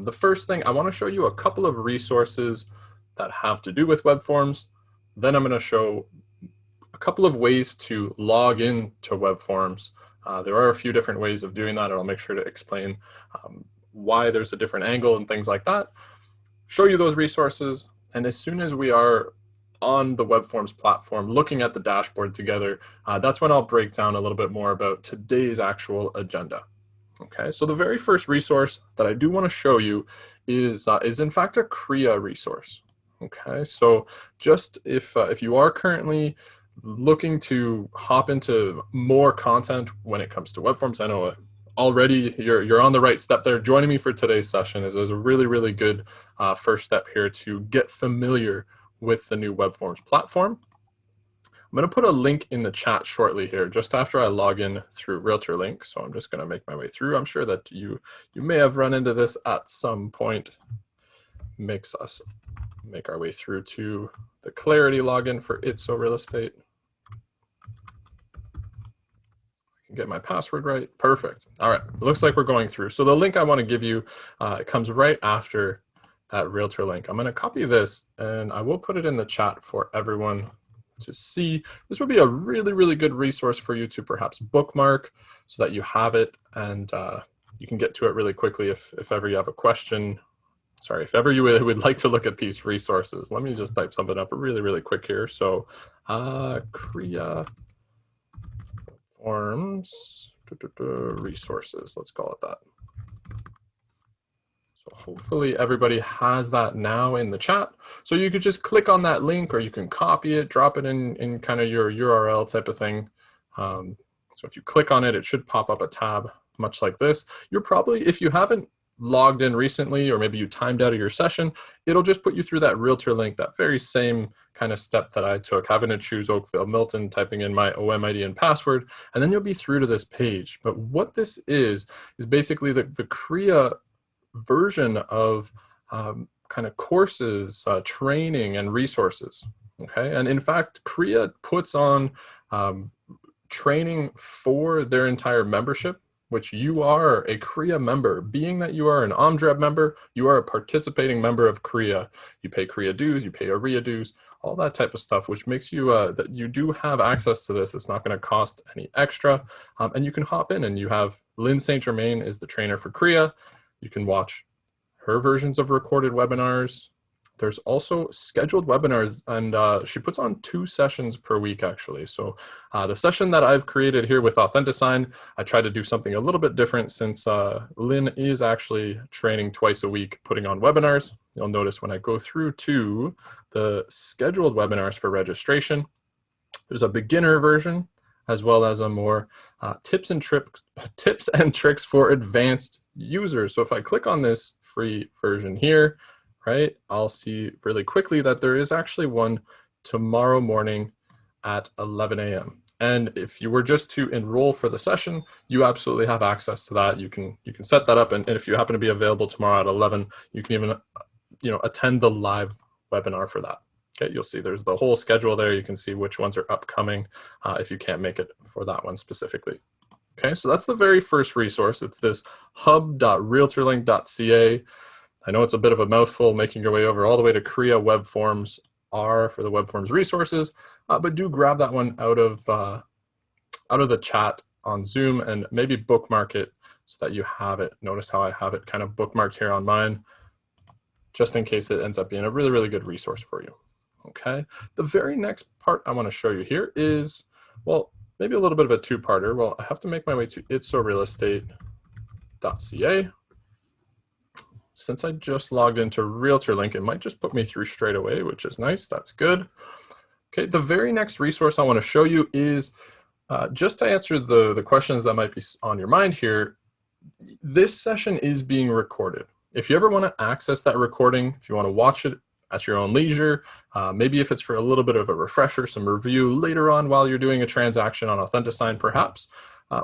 The first thing, I want to show you a couple of resources that have to do with web forms. Then I'm going to show a couple of ways to log in to web forms. There are a few different ways of doing that, and I'll make sure to explain why there's a different angle and things like that. Show you those resources, and as soon as we are on the WebForms platform looking at the dashboard together, that's when I'll break down a little bit more about today's actual agenda. Okay, so the very first resource that I do want to show you is in fact a Kriya resource. Okay, so just if you are currently looking to hop into more content when it comes to web forms, I know already you're on the right step there. Joining me for today's session is a really good first step here to get familiar with the new web forms platform. I'm going to put a link in the chat shortly here, just after I log in through RealtorLink. So I'm just going to make my way through. I'm sure that you may have run into this at some point. Makes us make our way through to the Clarity login for It's So Real Estate. I can get my password right. Perfect. All right. It looks like we're going through. So the link I want to give you, it comes right after that Realtor link. I'm going to copy this and I will put it in the chat for everyone to see. This would be a really good resource for you to perhaps bookmark so that you have it and you can get to it really quickly if ever you have a question. Sorry, if ever you would like to look at these resources. Let me just type something up really quick here. So Kriya forms resources, let's call it that. So hopefully everybody has that now in the chat. So you could just click on that link, or you can copy it, drop it in kind of your URL type of thing. So if you click on it, it should pop up a tab much like this. You're probably, if you haven't logged in recently, or maybe you timed out of your session, it'll just put you through that Realtor link, that very same kind of step that I took, having to choose Oakville Milton, typing in my OMID and password, and then you'll be through to this page. But what this is basically the Kriya version of kind of courses, training, and resources. Okay, and in fact, Kriya puts on training for their entire membership, which you are a Kriya member. Being that you are an OMDREB member, you are a participating member of Kriya. You pay Kriya dues, you pay ARIA dues, all that type of stuff, which makes you that you do have access to this. It's not going to cost any extra, and you can hop in and you have Lynn St. Germain is the trainer for Kriya. You can watch her versions of recorded webinars. There's also scheduled webinars, and she puts on 2 sessions per week, actually. So the session that I've created here with AuthentiSign, I try to do something a little bit different since Lynn is actually training twice a week, putting on webinars. You'll notice when I go through to the scheduled webinars for registration, there's a beginner version, as well as a more tips and tricks for advanced users. So if I click on this free version here, right, I'll see really quickly that there is actually one tomorrow morning at 11 a.m. And if you were just to enroll for the session, you absolutely have access to that. You can set that up, and if you happen to be available tomorrow at 11, you can even attend the live webinar for that. Okay, you'll see there's the whole schedule there. You can see which ones are upcoming if you can't make it for that one specifically. Okay, so that's the very first resource. It's this hub.realtorlink.ca. I know it's a bit of a mouthful making your way over all the way to Kriya Web Forms R for the Web Forms resources, but do grab that one out of the chat on Zoom and maybe bookmark it so that you have it. Notice how I have it kind of bookmarked here on mine, just in case it ends up being a really good resource for you. Okay, the very next part I want to show you here is, well, maybe a little bit of a two-parter. Well, I have to make my way to itsorealestate.ca. Since I just logged into RealtorLink, it might just put me through straight away, which is nice. That's good. Okay, the very next resource I want to show you is just to answer the questions that might be on your mind here. This session is being recorded. If you ever want to access that recording, if you want to watch it at your own leisure, maybe if it's for a little bit of a refresher, some review later on while you're doing a transaction on AuthentiSign perhaps,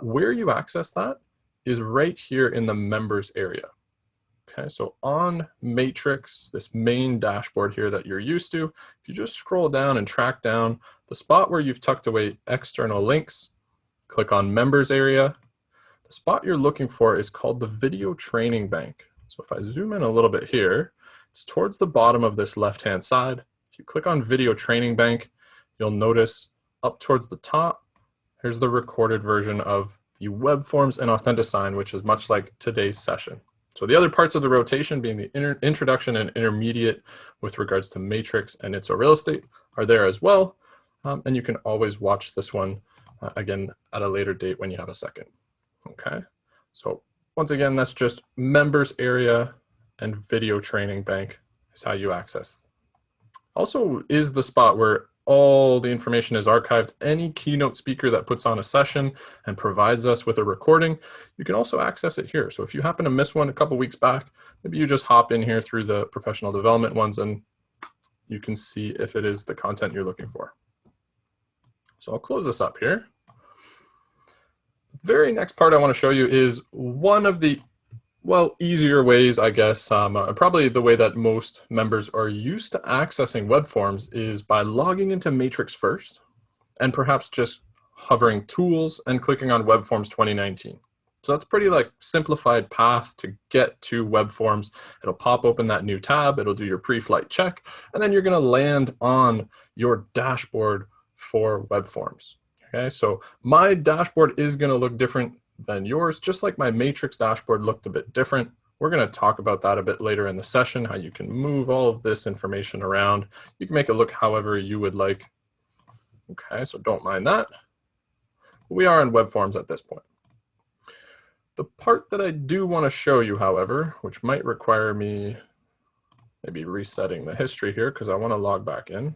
where you access that is right here in the members area. Okay, so on Matrix, this main dashboard here that you're used to, if you just scroll down and track down the spot where you've tucked away external links, click on members area. The spot you're looking for is called the video training bank. So if I zoom in a little bit here, it's towards the bottom of this left-hand side. If you click on Video Training Bank, you'll notice up towards the top, here's the recorded version of the WEBForms and AuthentiSign, which is much like today's session. So the other parts of the rotation, being the introduction and intermediate with regards to matrix and ITSO real estate, are there as well. And you can always watch this one again at a later date when you have a second. Okay, so once again, that's just members area and Video Training Bank is how you access. Also is the spot where all the information is archived. Any keynote speaker that puts on a session and provides us with a recording, you can also access it here. So if you happen to miss one a couple weeks back, maybe you just hop in here through the professional development ones and you can see if it is the content you're looking for. So I'll close this up here. The very next part I want to show you is one of the, well, easier ways, I guess, probably the way that most members are used to accessing WEBForms is by logging into Matrix first, and perhaps just hovering Tools and clicking on WEBForms 2019. So that's pretty like simplified path to get to WEBForms. It'll pop open that new tab, it'll do your pre-flight check, and then you're gonna land on your dashboard for WEBForms. Okay, so my dashboard is gonna look different than yours, just like my matrix dashboard looked a bit different. We're going to talk about that a bit later in the session, how you can move all of this information around. You can make it look however you would like. Okay, so don't mind that. We are in WEBForms at this point. The part that I do want to show you, however, which might require me maybe resetting the history here because I want to log back in.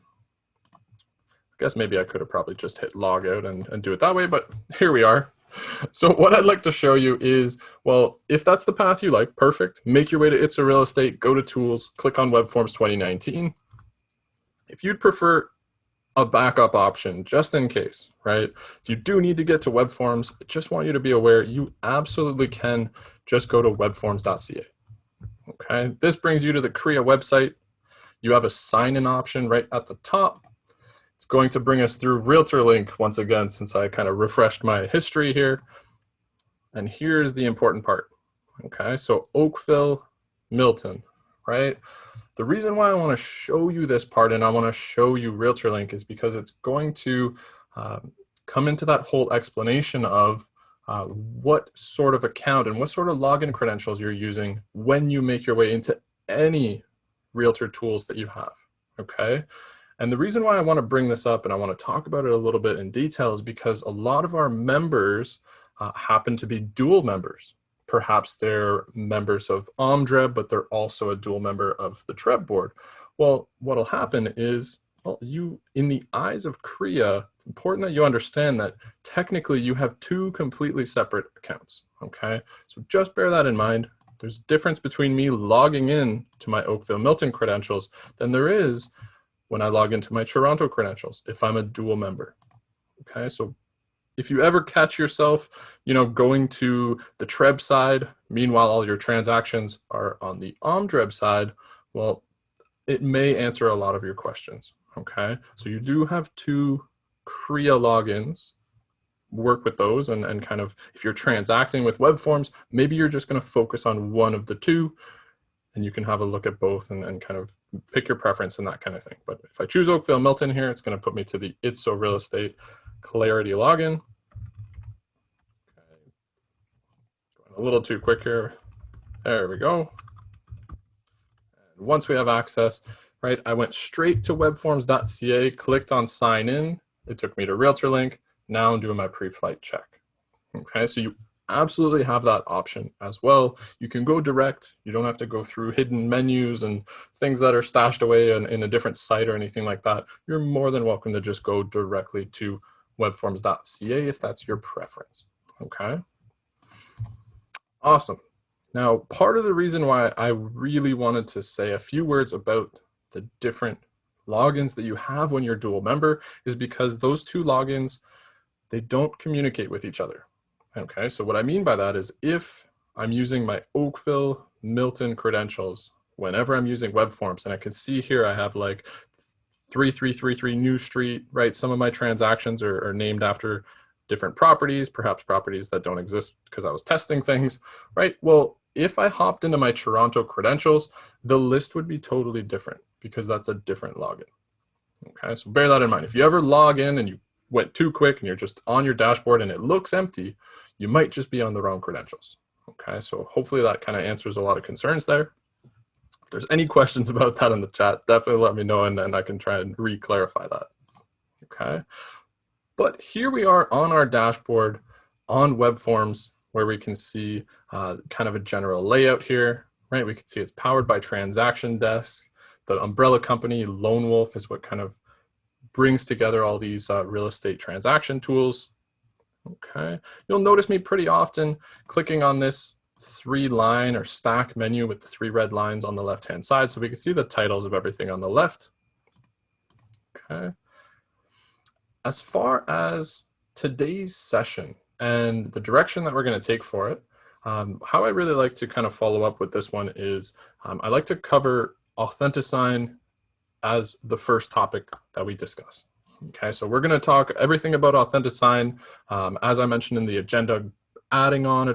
I guess maybe I could have probably just hit log out and do it that way, but here we are. So what I'd like to show you is, well, if that's the path you like, perfect. Make your way to ITSO Real Estate, go to Tools, click on WEBForms 2019. If you'd prefer a backup option, just in case, right? If you do need to get to WEBForms, I just want you to be aware you absolutely can just go to webforms.ca. Okay, this brings you to the CREA website. You have a sign-in option right at the top. It's going to bring us through RealtorLink once again, since I kind of refreshed my history here. And here's the important part. Okay, so Oakville, Milton, right? The reason why I want to show you this part and I want to show you RealtorLink is because it's going to come into that whole explanation of what sort of account and what sort of login credentials you're using when you make your way into any Realtor tools that you have, okay? And the reason why I want to bring this up and I want to talk about it a little bit in detail is because a lot of our members happen to be dual members. Perhaps they're members of OMDREB, but they're also a dual member of the TREB board. Well, what'll happen is, well, you, in the eyes of CREA, it's important that you understand that technically you have two completely separate accounts, okay? So just bear that in mind. There's a difference between me logging in to my Oakville Milton credentials than there is when I log into my Toronto credentials, if I'm a dual member, okay? So if you ever catch yourself, you know, going to the TREB side, meanwhile all your transactions are on the OMDREB side, well, it may answer a lot of your questions, okay? So you do have two CREA logins, work with those and kind of, if you're transacting with WEBForms, maybe you're just gonna focus on one of the two and you can have a look at both and kind of pick your preference and that kind of thing. But if I choose Oakville Milton here, it's gonna put me to the ITSO Real Estate Clarity login. Okay. Going a little too quick here. There we go. And once we have access, right, I went straight to webforms.ca, clicked on sign in. It took me to RealtorLink. Now I'm doing my pre-flight check. Okay, so you absolutely have that option as well. You can go direct. You don't have to go through hidden menus and things that are stashed away in a different site or anything like that. You're more than welcome to just go directly to webforms.ca if that's your preference, okay? Awesome. Now, part of the reason why I really wanted to say a few words about the different logins that you have when you're dual member is because those two logins, they don't communicate with each other. Okay, so what I mean by that is if I'm using my Oakville Milton credentials, whenever I'm using WEBForms, and I can see here I have like 3333 New Street, right? Some of my transactions are named after different properties, perhaps properties that don't exist because I was testing things, right? Well, if I hopped into my Toronto credentials, the list would be totally different because that's a different login. Okay, so bear that in mind. If you ever log in and you went too quick and you're just on your dashboard and it looks empty, you might just be on the wrong credentials. Okay, so hopefully that kind of answers a lot of concerns there. If there's any questions about that in the chat, definitely let me know and I can try and re-clarify that. Okay, but here we are on our dashboard on WEBForms where we can see kind of a general layout here, right? We can see it's powered by Transaction Desk. The umbrella company, Lone Wolf, is what kind of brings together all these real estate transaction tools. Okay, you'll notice me pretty often clicking on this 3-line or stack menu with the 3 red lines on the left-hand side, so we can see the titles of everything on the left. Okay. As far as today's session and the direction that we're going to take for it, how I really like to kind of follow up with this one is I like to cover AuthentiSign as the first topic that we discuss. Okay, so we're going to talk everything about AuthentiSign, as I mentioned in the agenda, adding on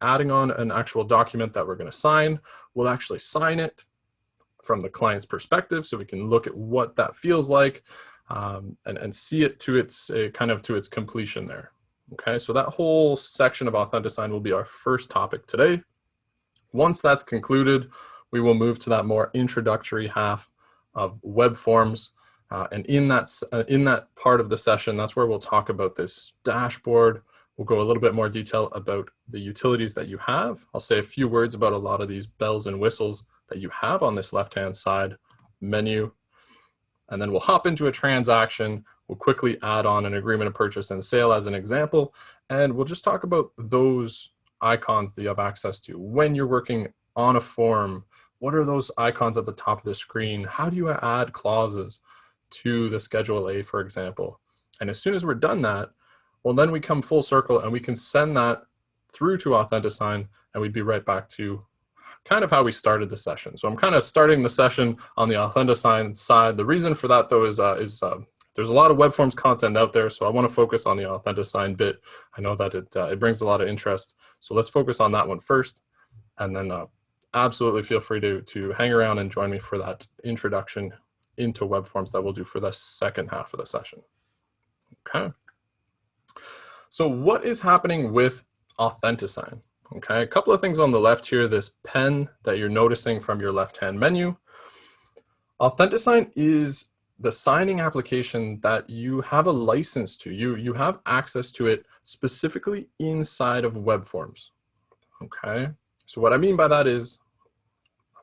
adding on an actual document that we're going to sign. We'll actually sign it from the client's perspective, so we can look at what that feels like and see it to its kind of to its completion there. Okay, so that whole section of AuthentiSign will be our first topic today. Once that's concluded, we will move to that more introductory half of WEBForms. And in that part of the session, that's where we'll talk about this dashboard. We'll go a little bit more detail about the utilities that you have. I'll say a few words about a lot of these bells and whistles that you have on this left-hand side menu. And then we'll hop into a transaction. We'll quickly add on an agreement of purchase and sale as an example. And we'll just talk about those icons that you have access to when you're working on a form. What are those icons at the top of the screen? How do you add clauses to the Schedule A, for example? And as soon as we're done that, well, then we come full circle and we can send that through to AuthentiSign, and we'd be right back to kind of how we started the session. So I'm kind of starting the session on the AuthentiSign side. The reason for that, though, is there's a lot of WEBForms content out there, so I want to focus on the AuthentiSign bit. I know that it brings a lot of interest, so let's focus on that one first, and then absolutely feel free to hang around and join me for that introduction into WEBForms that we'll do for the second half of the session. Okay. So what is happening with AuthentiSign? Okay, a couple of things on the left here, this pen that you're noticing from your left-hand menu. AuthentiSign is the signing application that you have a license to. You have access to it specifically inside of WEBForms. Okay, so what I mean by that is,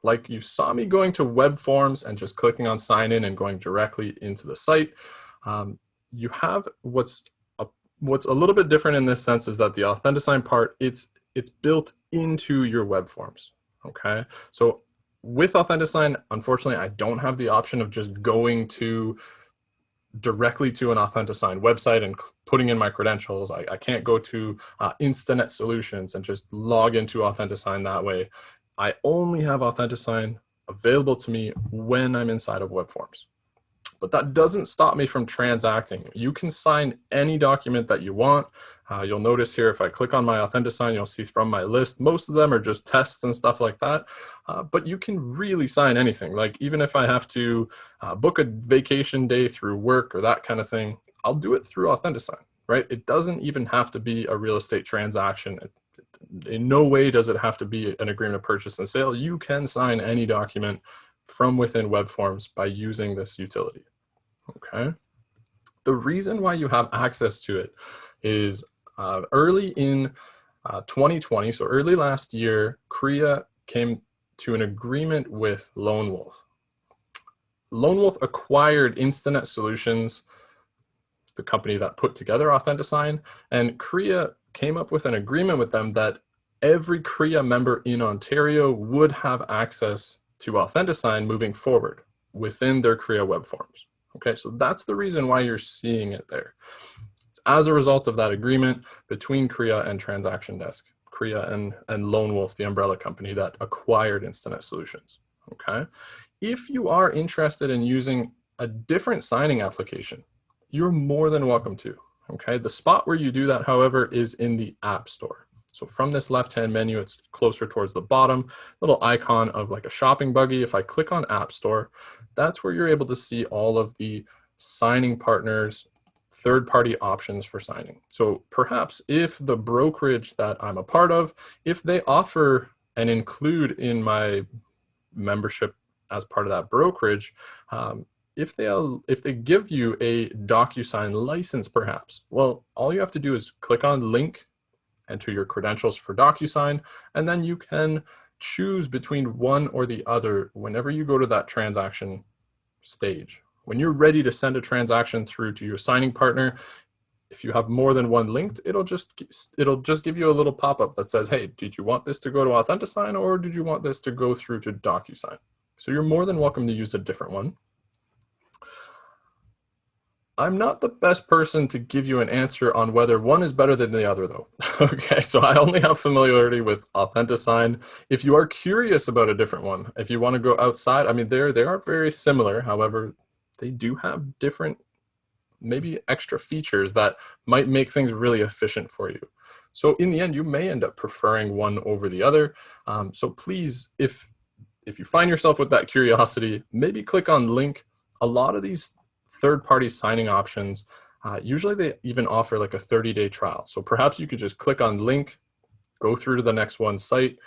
like you saw me going to WEBForms and just clicking on sign in and going directly into the site. You have what's a little bit different in this sense is that the AuthentiSign part, it's built into your WEBForms. Okay, so with AuthentiSign, unfortunately, I don't have the option of just going directly to an AuthentiSign website and putting in my credentials. I can't go to Instanet Solutions and just log into AuthentiSign that way. I only have AuthentiSign available to me when I'm inside of WEBForms. But that doesn't stop me from transacting. You can sign any document that you want. You'll notice here, if I click on my AuthentiSign, you'll see from my list, most of them are just tests and stuff like that. But you can really sign anything. Like even if I have to book a vacation day through work or that kind of thing, I'll do it through AuthentiSign, right? It doesn't even have to be a real estate transaction. In no way does it have to be an agreement of purchase and sale. You can sign any document from within WEBForms by using this utility. Okay. The reason why you have access to it is early in 2020, so early last year, Korea came to an agreement with Lone Wolf. Lone Wolf acquired Instanet Solutions, the company that put together AuthentiSign, and Korea came up with an agreement with them that every Korea member in Ontario would have access to AuthentiSign moving forward within their Korea WEBForms. Okay, so that's the reason why you're seeing it there. It's as a result of that agreement between Korea and Transaction Desk, Korea and Lone Wolf, the umbrella company that acquired Instanet Solutions. Okay, if you are interested in using a different signing application, you're more than welcome to. Okay, the spot where you do that, however, is in the App Store. So from this left-hand menu, it's closer towards the bottom, little icon of like a shopping buggy. If I click on App Store, that's where you're able to see all of the signing partners, third-party options for signing. So perhaps if the brokerage that I'm a part of, if they offer and include in my membership as part of that brokerage, if they give you a DocuSign license perhaps, well, all you have to do is click on link, enter your credentials for DocuSign, and then you can choose between one or the other whenever you go to that transaction stage. When you're ready to send a transaction through to your signing partner, if you have more than one linked, it'll just give you a little pop-up that says, hey, did you want this to go to AuthentiSign or did you want this to go through to DocuSign? So you're more than welcome to use a different one. I'm not the best person to give you an answer on whether one is better than the other though. Okay, so I only have familiarity with AuthentiSign. If you are curious about a different one, if you want to go outside, I mean, they are very similar. However, they do have different, maybe extra features that might make things really efficient for you. So in the end, you may end up preferring one over the other. So please, if you find yourself with that curiosity, maybe click on link. A lot of these third-party signing options, usually they even offer like a 30-day trial. So perhaps you could just click on link, go through to the next one site.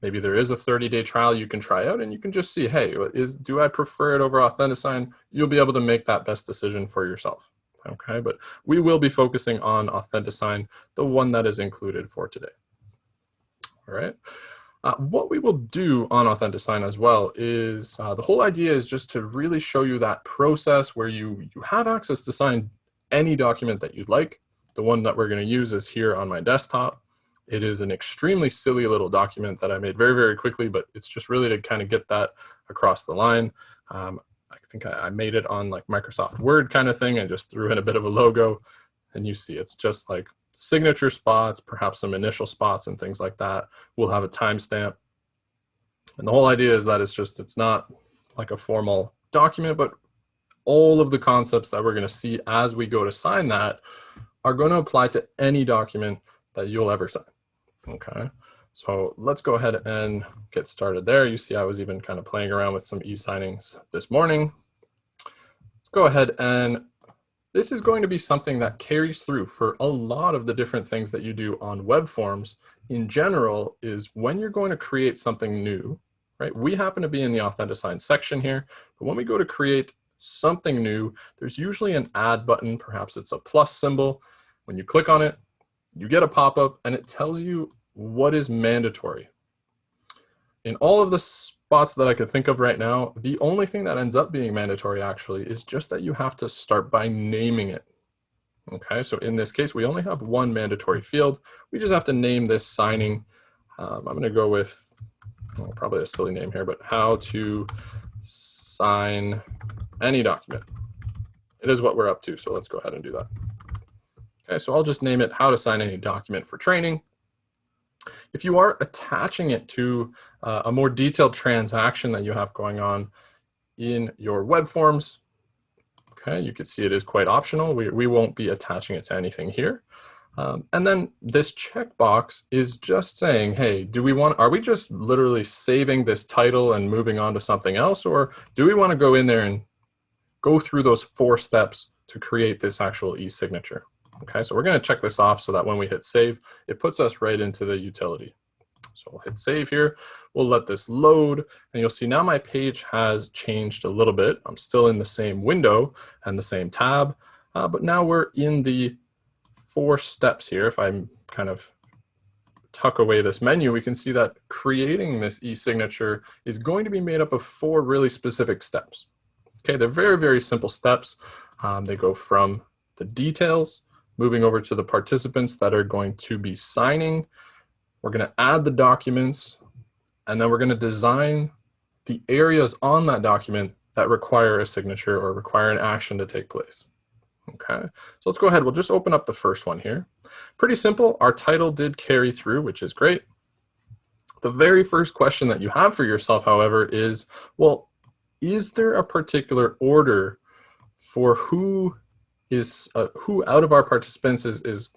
Maybe there is a 30-day trial you can try out and you can just see, hey, do I prefer it over AuthentiSign? You'll be able to make that best decision for yourself. Okay, but we will be focusing on AuthentiSign, the one that is included for today. All right. What we will do on AuthentiSign as well is the whole idea is just to really show you that process where you have access to sign any document that you'd like. The one that we're going to use is here on my desktop. It is an extremely silly little document that I made very, very quickly, but it's just really to kind of get that across the line. I think I made it on like Microsoft Word kind of thing and just threw in a bit of a logo. And you see it's just like signature spots, perhaps some initial spots and things like that. We'll have a timestamp. And the whole idea is that it's not like a formal document, but all of the concepts that we're going to see as we go to sign that are going to apply to any document that you'll ever sign. Okay, so let's go ahead and get started there. You see I was even kind of playing around with some e-signings this morning. Let's go ahead, and this is going to be something that carries through for a lot of the different things that you do on web forms in general. Is when you're going to create something new, right? We happen to be in the AuthentiSign section here, but when we go to create something new, there's usually an add button, perhaps it's a plus symbol. When you click on it, you get a pop-up and it tells you what is mandatory. In all of the spots that I could think of right now, the only thing that ends up being mandatory actually is just that you have to start by naming it. Okay, so in this case, we only have one mandatory field. We just have to name this signing. I'm going to go with probably a silly name here, but how to sign any document. It is what we're up to, so let's go ahead and do that. Okay, so I'll just name it how to sign any document for training. If you are attaching it to a more detailed transaction that you have going on in your web forms, okay, you can see it is quite optional. We won't be attaching it to anything here. And then this checkbox is just saying, hey, are we just literally saving this title and moving on to something else? Or do we want to go in there and go through those 4 steps to create this actual e-signature? Okay, so we're going to check this off so that when we hit save, it puts us right into the utility. So we'll hit save here. We'll let this load, and you'll see now my page has changed a little bit. I'm still in the same window and the same tab, but now we're in the 4 steps here. If I kind of tuck away this menu, we can see that creating this e-signature is going to be made up of 4 really specific steps. Okay, they're very, very simple steps. They go from the details, moving over to the participants that are going to be signing. We're going to add the documents, and then we're going to design the areas on that document that require a signature or require an action to take place. Okay, so let's go ahead. We'll just open up the first one here. Pretty simple. Our title did carry through, which is great. The very first question that you have for yourself, however, is, well, is there a particular order for who out of our participants is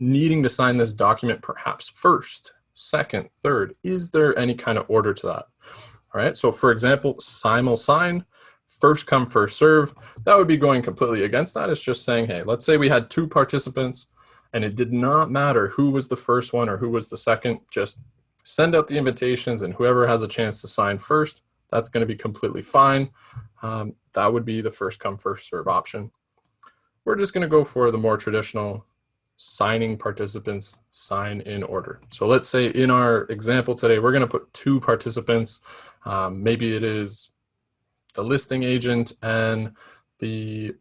needing to sign this document perhaps first, second, third? Is there any kind of order to that? All right, so for example, simul sign, first come, first serve, that would be going completely against that. It's just saying, hey, let's say we had 2 participants and it did not matter who was the first one or who was the second, just send out the invitations and whoever has a chance to sign first, that's going to be completely fine. That would be the first come, first serve option. We're just going to go for the more traditional signing participants sign in order. So let's say in our example today, we're going to put 2 participants. Maybe it is the listing agent and the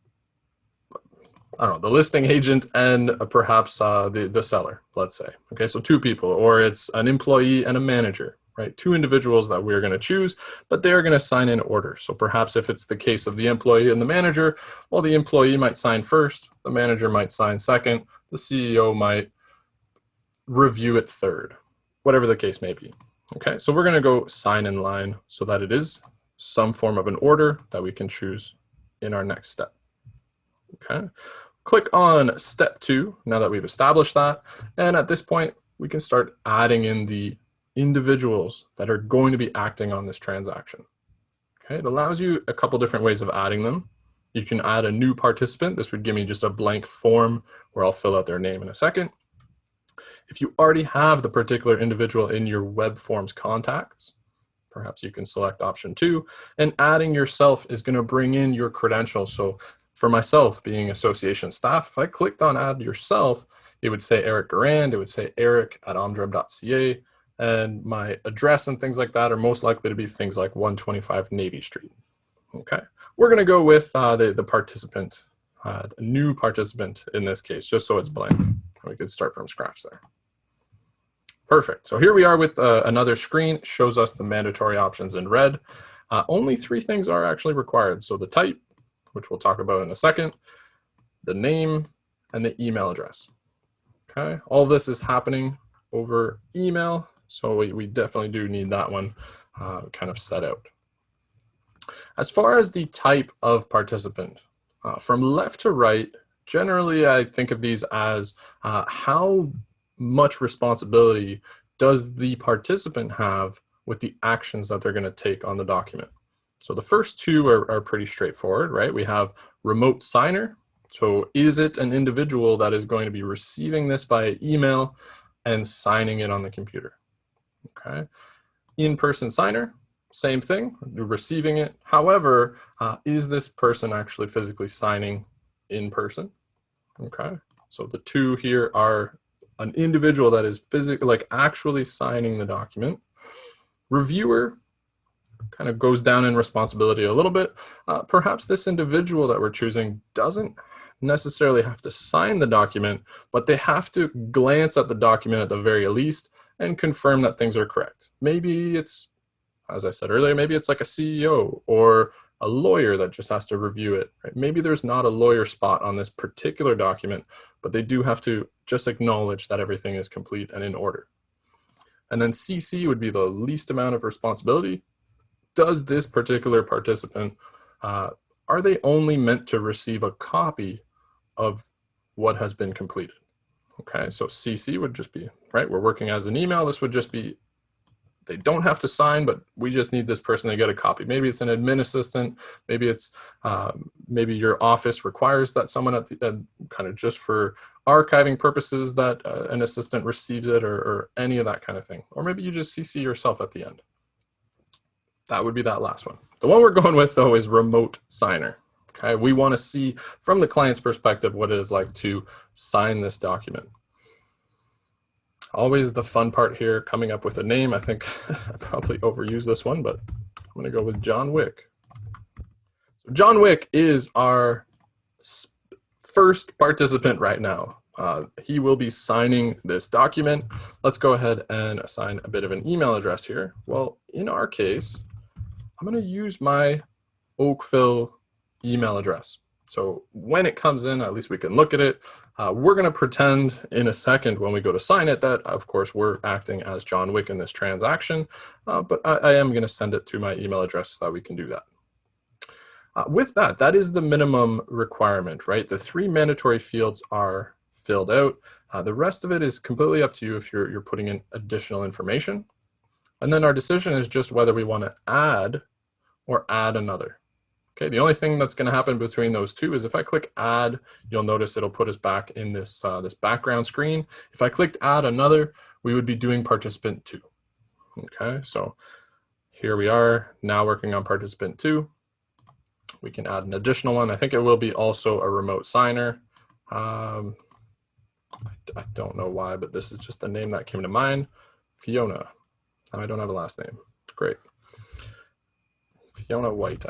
listing agent and perhaps the seller, let's say. Okay, so 2 people, or it's an employee and a manager, right? 2 individuals that we're going to choose, but they're going to sign in order. So perhaps if it's the case of the employee and the manager, well, the employee might sign first, the manager might sign second, the CEO might review it third, whatever the case may be. Okay, so we're going to go sign in line so that it is some form of an order that we can choose in our next step. Okay, click on step 2 now that we've established that, and at this point we can start adding in the individuals that are going to be acting on this transaction. Okay, it allows you a couple different ways of adding them. You can add a new participant. This would give me just a blank form where I'll fill out their name in a second. If you already have the particular individual in your WEBForms contacts, perhaps you can select option 2, and adding yourself is going to bring in your credentials. So for myself, being association staff, if I clicked on add yourself, it would say Eric Durand, it would say eric@omdreb.ca, and my address and things like that are most likely to be things like 125 Navy Street. Okay, we're going to go with the participant, a new participant in this case, just so it's blank. We could start from scratch there. Perfect. So here we are with another screen. It shows us the mandatory options in red. Only 3 things are actually required. So the type, which we'll talk about in a second, the name, and the email address. Okay, all this is happening over email, so we definitely do need that one kind of set out. As far as the type of participant, from left to right, generally I think of these as how much responsibility does the participant have with the actions that they're going to take on the document. So the first 2 are pretty straightforward, right? We have remote signer. So is it an individual that is going to be receiving this via email and signing it on the computer? Okay. In-person signer, same thing, receiving it. However, is this person actually physically signing in person? Okay. So the 2 here are an individual that is physically, like actually signing the document. Reviewer kind of goes down in responsibility a little bit. Perhaps this individual that we're choosing doesn't necessarily have to sign the document, but they have to glance at the document at the very least and confirm that things are correct. Maybe it's, as I said earlier, maybe it's like a CEO or a lawyer that just has to review it. Right? Maybe there's not a lawyer spot on this particular document, but they do have to just acknowledge that everything is complete and in order. And then CC would be the least amount of responsibility. Does this particular participant, are they only meant to receive a copy of what has been completed? Okay, so CC would just be, right, we're working as an email, this would just be, they don't have to sign, but we just need this person to get a copy. Maybe it's an admin assistant, maybe it's, maybe your office requires that someone at the, kind of just for archiving purposes that an assistant receives it or any of that kind of thing. Or maybe you just CC yourself at the end. That would be that last one. The one we're going with though is remote signer. Okay, we want to see from the client's perspective what it is like to sign this document. Always the fun part here, coming up with a name. I think I probably overused this one, but I'm going to go with John Wick. So John Wick is our first participant right now. He will be signing this document. Let's go ahead and assign a bit of an email address here. Well, in our case, I'm going to use my Oakville email address. So when it comes in, at least we can look at it. We're going to pretend in a second when we go to sign it that, of course, we're acting as John Wick in this transaction, but I am going to send it to my email address so that we can do that. With that, that is the minimum requirement, right? The 3 mandatory fields are filled out. The rest of it is completely up to you if you're putting in additional information. And then our decision is just whether we want to add or add another. Okay, the only thing that's going to happen between those two is if I click add, you'll notice it'll put us back in this, this background screen. If I clicked add another, we would be doing participant 2. Okay, so here we are now working on participant 2. We can add an additional one. I think it will be also a remote signer. I don't know why, but this is just the name that came to mind. Fiona. I don't have a last name. Great. Fiona White.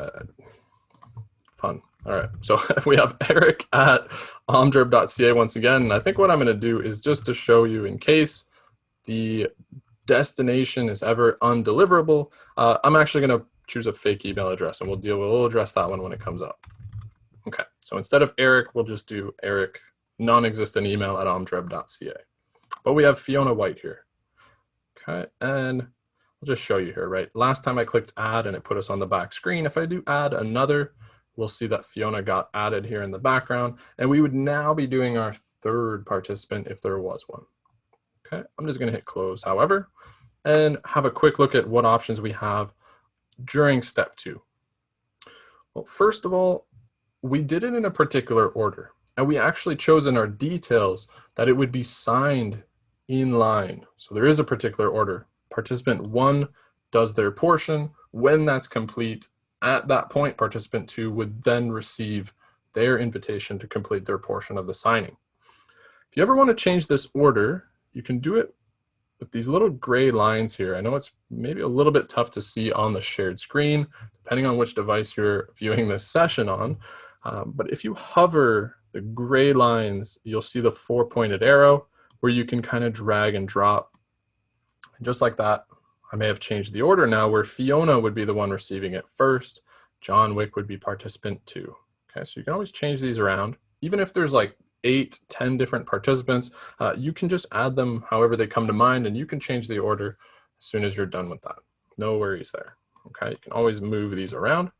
Fun. All right, so we have Eric at OMDREB.ca once again. And I think what I'm going to do is just to show you, in case the destination is ever undeliverable, I'm actually going to choose a fake email address, and we'll address that one when it comes up. Okay, so instead of Eric, we'll just do Eric non-existent email at omdreb.ca. But we have Fiona White here. Okay, and I'll just show you here, right? Last time I clicked add and it put us on the back screen. If I do add another, we'll see that Fiona got added here in the background, and we would now be doing our third participant if there was one. Okay, I'm just going to hit close, however, and have a quick look at what options we have during step 2. Well, first of all, we did it in a particular order, and we actually chose in our details that it would be signed in line. So there is a particular order. Participant 1 does their portion. When that's complete, at that point, participant 2 would then receive their invitation to complete their portion of the signing. If you ever want to change this order, you can do it with these little gray lines here. I know it's maybe a little bit tough to see on the shared screen, depending on which device you're viewing this session on. But if you hover the gray lines, you'll see the 4-pointed arrow where you can kind of drag and drop. And just like that, I may have changed the order now where Fiona would be the one receiving it first. John Wick would be participant 2. Okay, so you can always change these around. Even if there's like 8, 10 different participants, you can just add them however they come to mind, and you can change the order as soon as you're done with that. No worries there. Okay, you can always move these around.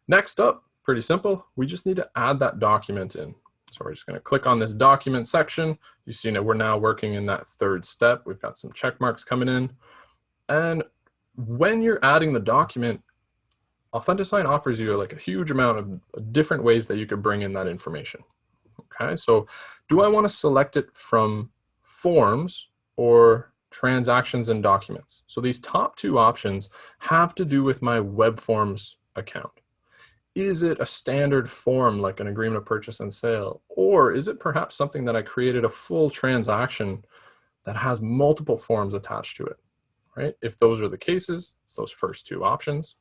Next up, pretty simple. We just need to add that document in. So we're just going to click on this document section. You see that we're now working in that third step. We've got some check marks coming in. And when you're adding the document, AuthentiSign offers you like a huge amount of different ways that you could bring in that information. Okay, so do I want to select it from forms or transactions and documents? So these top 2 options have to do with my WEBForms account. Is it a standard form like an agreement of purchase and sale? Or is it perhaps something that I created a full transaction that has multiple forms attached to it? Right? If those are the cases, it's those first 2 options.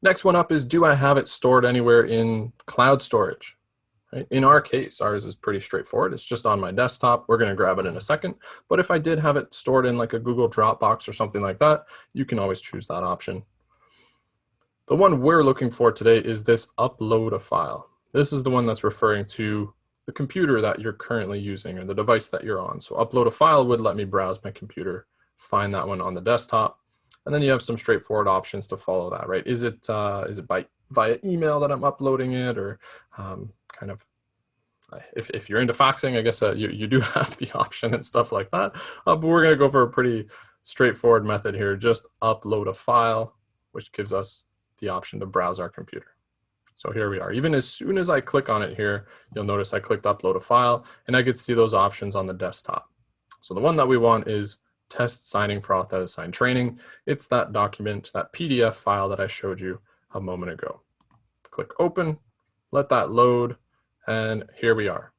Next one up is, do I have it stored anywhere in cloud storage? Right? In our case, ours is pretty straightforward. It's just on my desktop. We're going to grab it in a second. But if I did have it stored in like a Google Dropbox or something like that, you can always choose that option. The one we're looking for today is this upload a file. This is the one that's referring to the computer that you're currently using or the device that you're on. So upload a file would let me browse my computer, find that one on the desktop, and then you have some straightforward options to follow that, right? Is it via email that I'm uploading it, or kind of, if you're into faxing, I guess you do have the option and stuff like that. But we're going to go for a pretty straightforward method here. Just upload a file, which gives us the option to browse our computer. So here we are. Even as soon as I click on it here, you'll notice I clicked upload a file, and I could see those options on the desktop. So the one that we want is test signing for AuthentiSign training. It's that document, that PDF file that I showed you a moment ago. Click open, let that load, and here we are.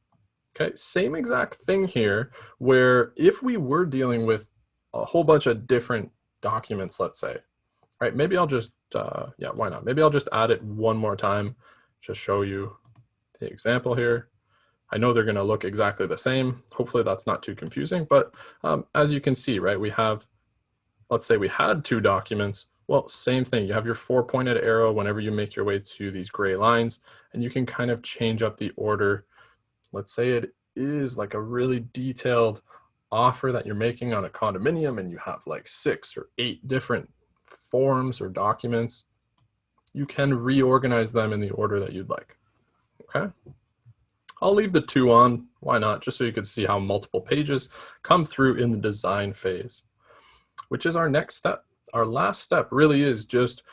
Okay, same exact thing here, where if we were dealing with a whole bunch of different documents, let's say, right, maybe I'll just, yeah, why not? Maybe I'll just add it one more time, just show you the example here. I know they're going to look exactly the same. Hopefully that's not too confusing, but as you can see, right, we have, let's say we had 2 documents. Well, same thing. You have your 4-pointed arrow whenever you make your way to these gray lines, and you can kind of change up the order. Let's say it is like a really detailed offer that you're making on a condominium, and you have like 6 or 8 different forms or documents. You can reorganize them in the order that you'd like. Okay. I'll leave the 2 on, why not, just so you can see how multiple pages come through in the design phase, which is our next step. Our last step really is just,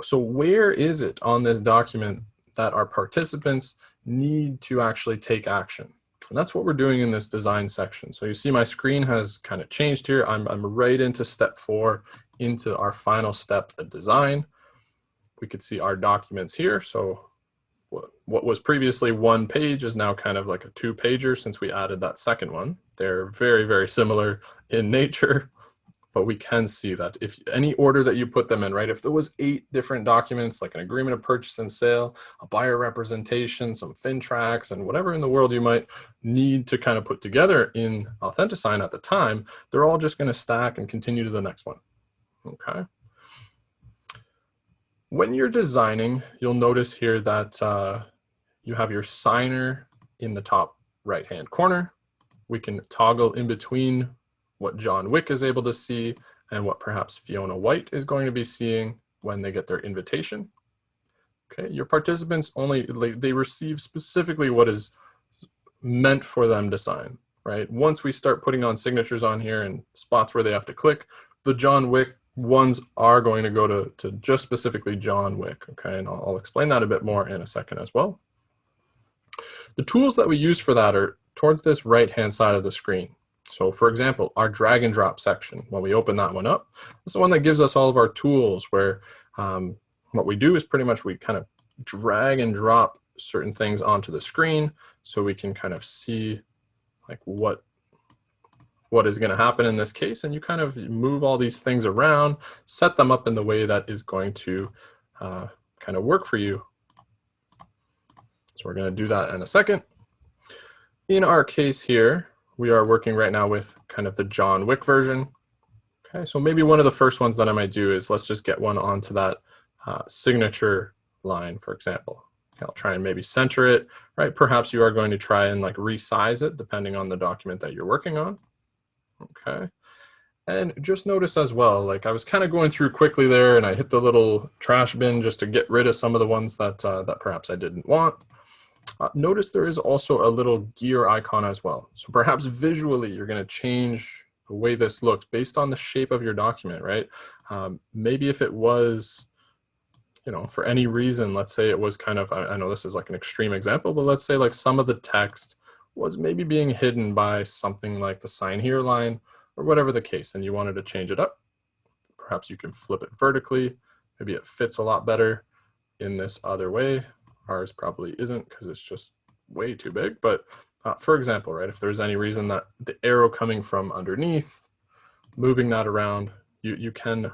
so where is it on this document that our participants need to actually take action? And that's what we're doing in this design section. So you see my screen has kind of changed here. I'm right into step 4, into our final step, the design. We could see our documents here. So what was previously 1 page is now kind of like a 2-pager since we added that second one. They're very, very similar in nature, but we can see that if any order that you put them in, right? If there was 8 different documents, like an agreement of purchase and sale, a buyer representation, some fin tracks, and whatever in the world you might need to kind of put together in AuthentiSign at the time, they're all just going to stack and continue to the next one, okay? When you're designing, you'll notice here that you have your signer in the top right-hand corner. We can toggle in between what John Wick is able to see and what perhaps Fiona White is going to be seeing when they get their invitation. Okay, your participants they receive specifically what is meant for them to sign, right? Once we start putting on signatures on here and spots where they have to click, the John Wick ones are going to go to just specifically John Wick, okay? And I'll explain that a bit more in a second as well. The tools that we use for that are towards this right-hand side of the screen. So for example, our drag and drop section, when we open that one up, that's the one that gives us all of our tools where what we do is pretty much we kind of drag and drop certain things onto the screen so we can kind of see like what is going to happen in this case, and you kind of move all these things around, set them up in the way that is going to kind of work for you. So we're going to do that in a second. In our case here, we are working right now with kind of the John Wick version. Okay, so maybe one of the first ones that I might do is let's just get one onto that signature line, for example. Okay, I'll try and maybe center it, right? Perhaps you are going to try and like resize it depending on the document that you're working on. Okay, and just notice as well, like I was kind of going through quickly there and I hit the little trash bin just to get rid of some of the ones that, that perhaps I didn't want. Notice there is also a little gear icon as well. So perhaps visually you're going to change the way this looks based on the shape of your document, right? Maybe if it was, you know, for any reason, let's say it was kind of, I know this is like an extreme example, but let's say like some of the text was maybe being hidden by something like the sign here line or whatever the case, and you wanted to change it up. Perhaps you can flip it vertically. Maybe it fits a lot better in this other way. Ours probably isn't because it's just way too big. But for example, right, if there's any reason that the arrow coming from underneath, moving that around, you can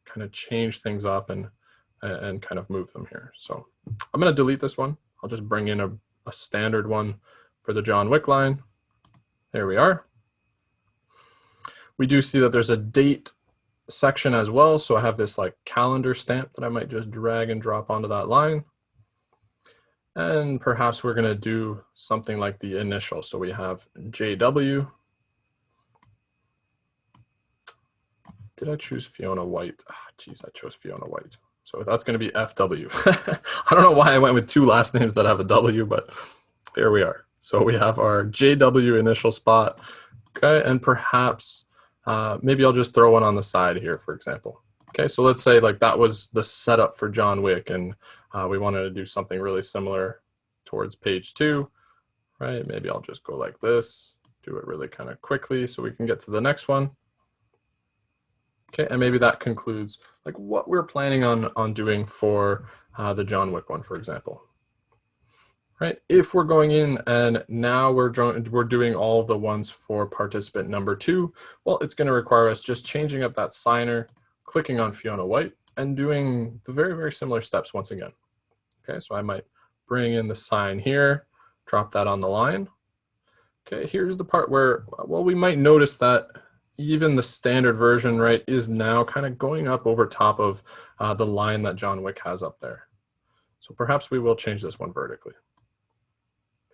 kind of change things up and kind of move them here. So I'm going to delete this one. I'll just bring in a standard one for the John Wick line. There we are. We do see that there's a date section as well. So I have this like calendar stamp that I might just drag and drop onto that line. And perhaps we're going to do something like the initial. So we have JW. Did I choose Fiona White? Geez, I chose Fiona White. So that's going to be FW. I don't know why I went with 2 last names that have a W, but here we are. So we have our JW initial spot. Okay, and perhaps maybe I'll just throw one on the side here, for example. Okay, so let's say like that was the setup for John Wick, and we wanted to do something really similar towards page 2, right? Maybe I'll just go like this, do it really kind of quickly so we can get to the next one. Okay, and maybe that concludes like what we're planning on doing for the John Wick one, for example. Right? If we're going in and now we're doing all of the ones for participant number 2, well, it's going to require us just changing up that signer, clicking on Fiona White, and doing the very, very similar steps once again. Okay, so I might bring in the sign here, drop that on the line. Okay, here's the part where, well, we might notice that even the standard version, right, is now kind of going up over top of the line that John Wick has up there. So perhaps we will change this one vertically.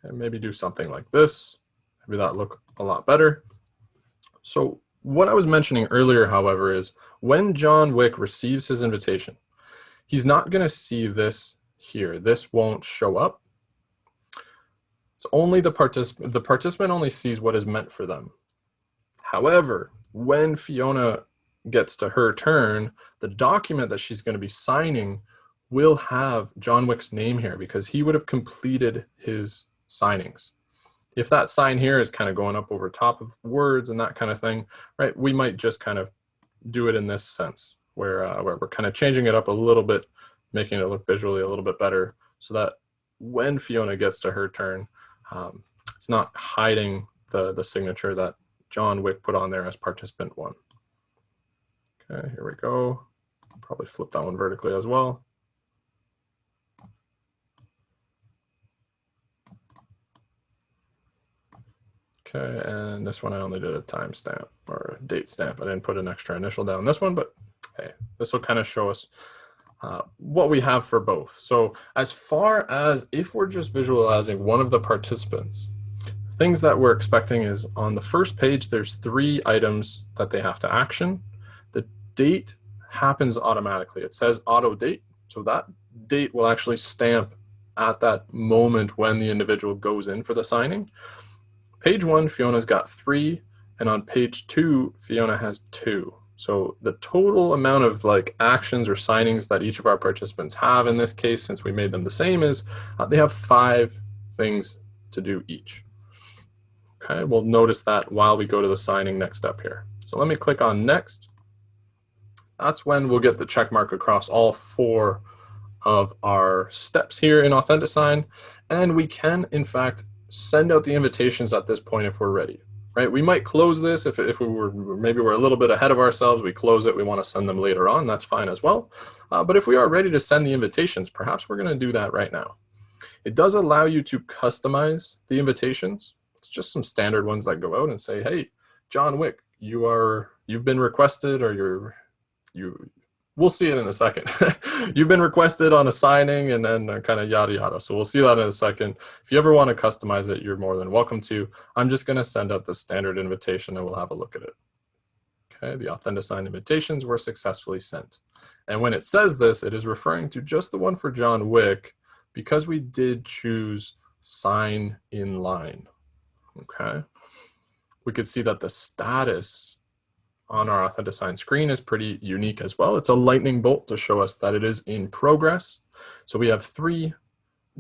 Okay, maybe do something like this. Maybe that look a lot better. So what I was mentioning earlier, however, is when John Wick receives his invitation, he's not going to see this here. This won't show up. It's only the participant only sees what is meant for them. However, when Fiona gets to her turn, the document that she's going to be signing will have John Wick's name here because he would have completed his signings. If that sign here is kind of going up over top of words and that kind of thing, right, we might just kind of do it in this sense where we're kind of changing it up a little bit, making it look visually a little bit better so that when Fiona gets to her turn, it's not hiding the signature that John Wick put on there as participant 1. Okay, here we go. Probably flip that one vertically as well. Okay, and this one I only did a timestamp or a date stamp. I didn't put an extra initial down this one, but hey, this will kind of show us what we have for both. So as far as if we're just visualizing one of the participants, things that we're expecting is on the first page, there's 3 items that they have to action. The date happens automatically. It says auto date. So that date will actually stamp at that moment when the individual goes in for the signing. Page 1, Fiona's got 3, and on page 2, Fiona has 2. So the total amount of like actions or signings that each of our participants have in this case, since we made them the same, is they have 5 things to do each. Okay, we'll notice that while we go to the signing next up here. So let me click on next. That's when we'll get the check mark across all 4 of our steps here in AuthentiSign. And we can, in fact, send out the invitations at this point if we're ready, right? We might close this if we were, maybe we're a little bit ahead of ourselves, we close it, we want to send them later on, that's fine as well. But if we are ready to send the invitations, perhaps we're going to do that right now. It does allow you to customize the invitations. It's just some standard ones that go out and say, hey, John Wick, you've been requested, or we'll see it in a second. You've been requested on a signing, and then kind of yada yada. So we'll see that in a second. If you ever want to customize it, you're more than welcome to. I'm just going to send out the standard invitation and we'll have a look at it. Okay, the AuthentiSign invitations were successfully sent. And when it says this, it is referring to just the one for John Wick because we did choose sign in line. Okay, we could see that the status on our AuthentiSign screen is pretty unique as well. It's a lightning bolt to show us that it is in progress. So we have 3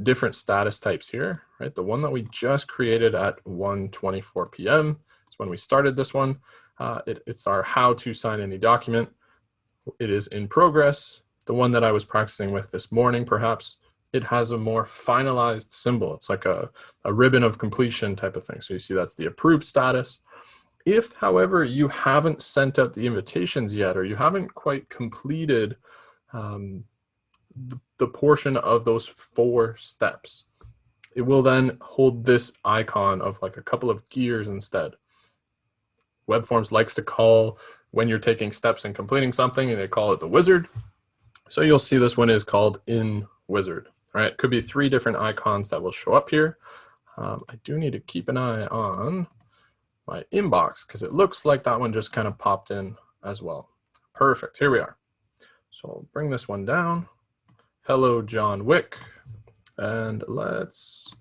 different status types here, right? The one that we just created at 1:24 p.m. is when we started this one. It's our how to sign any document. It is in progress. The one that I was practicing with this morning, perhaps, it has a more finalized symbol. It's like a ribbon of completion type of thing. So you see that's the approved status. If, however, you haven't sent out the invitations yet, or you haven't quite completed the portion of those 4 steps, it will then hold this icon of like a couple of gears instead. WEBForms likes to call when you're taking steps and completing something, and they call it the wizard. So you'll see this one is called in wizard. All right, could be 3 different icons that will show up here. I do need to keep an eye on my inbox because it looks like that one just kind of popped in as well. Perfect, here we are. So I'll bring this one down. Hello, John Wick. And let's,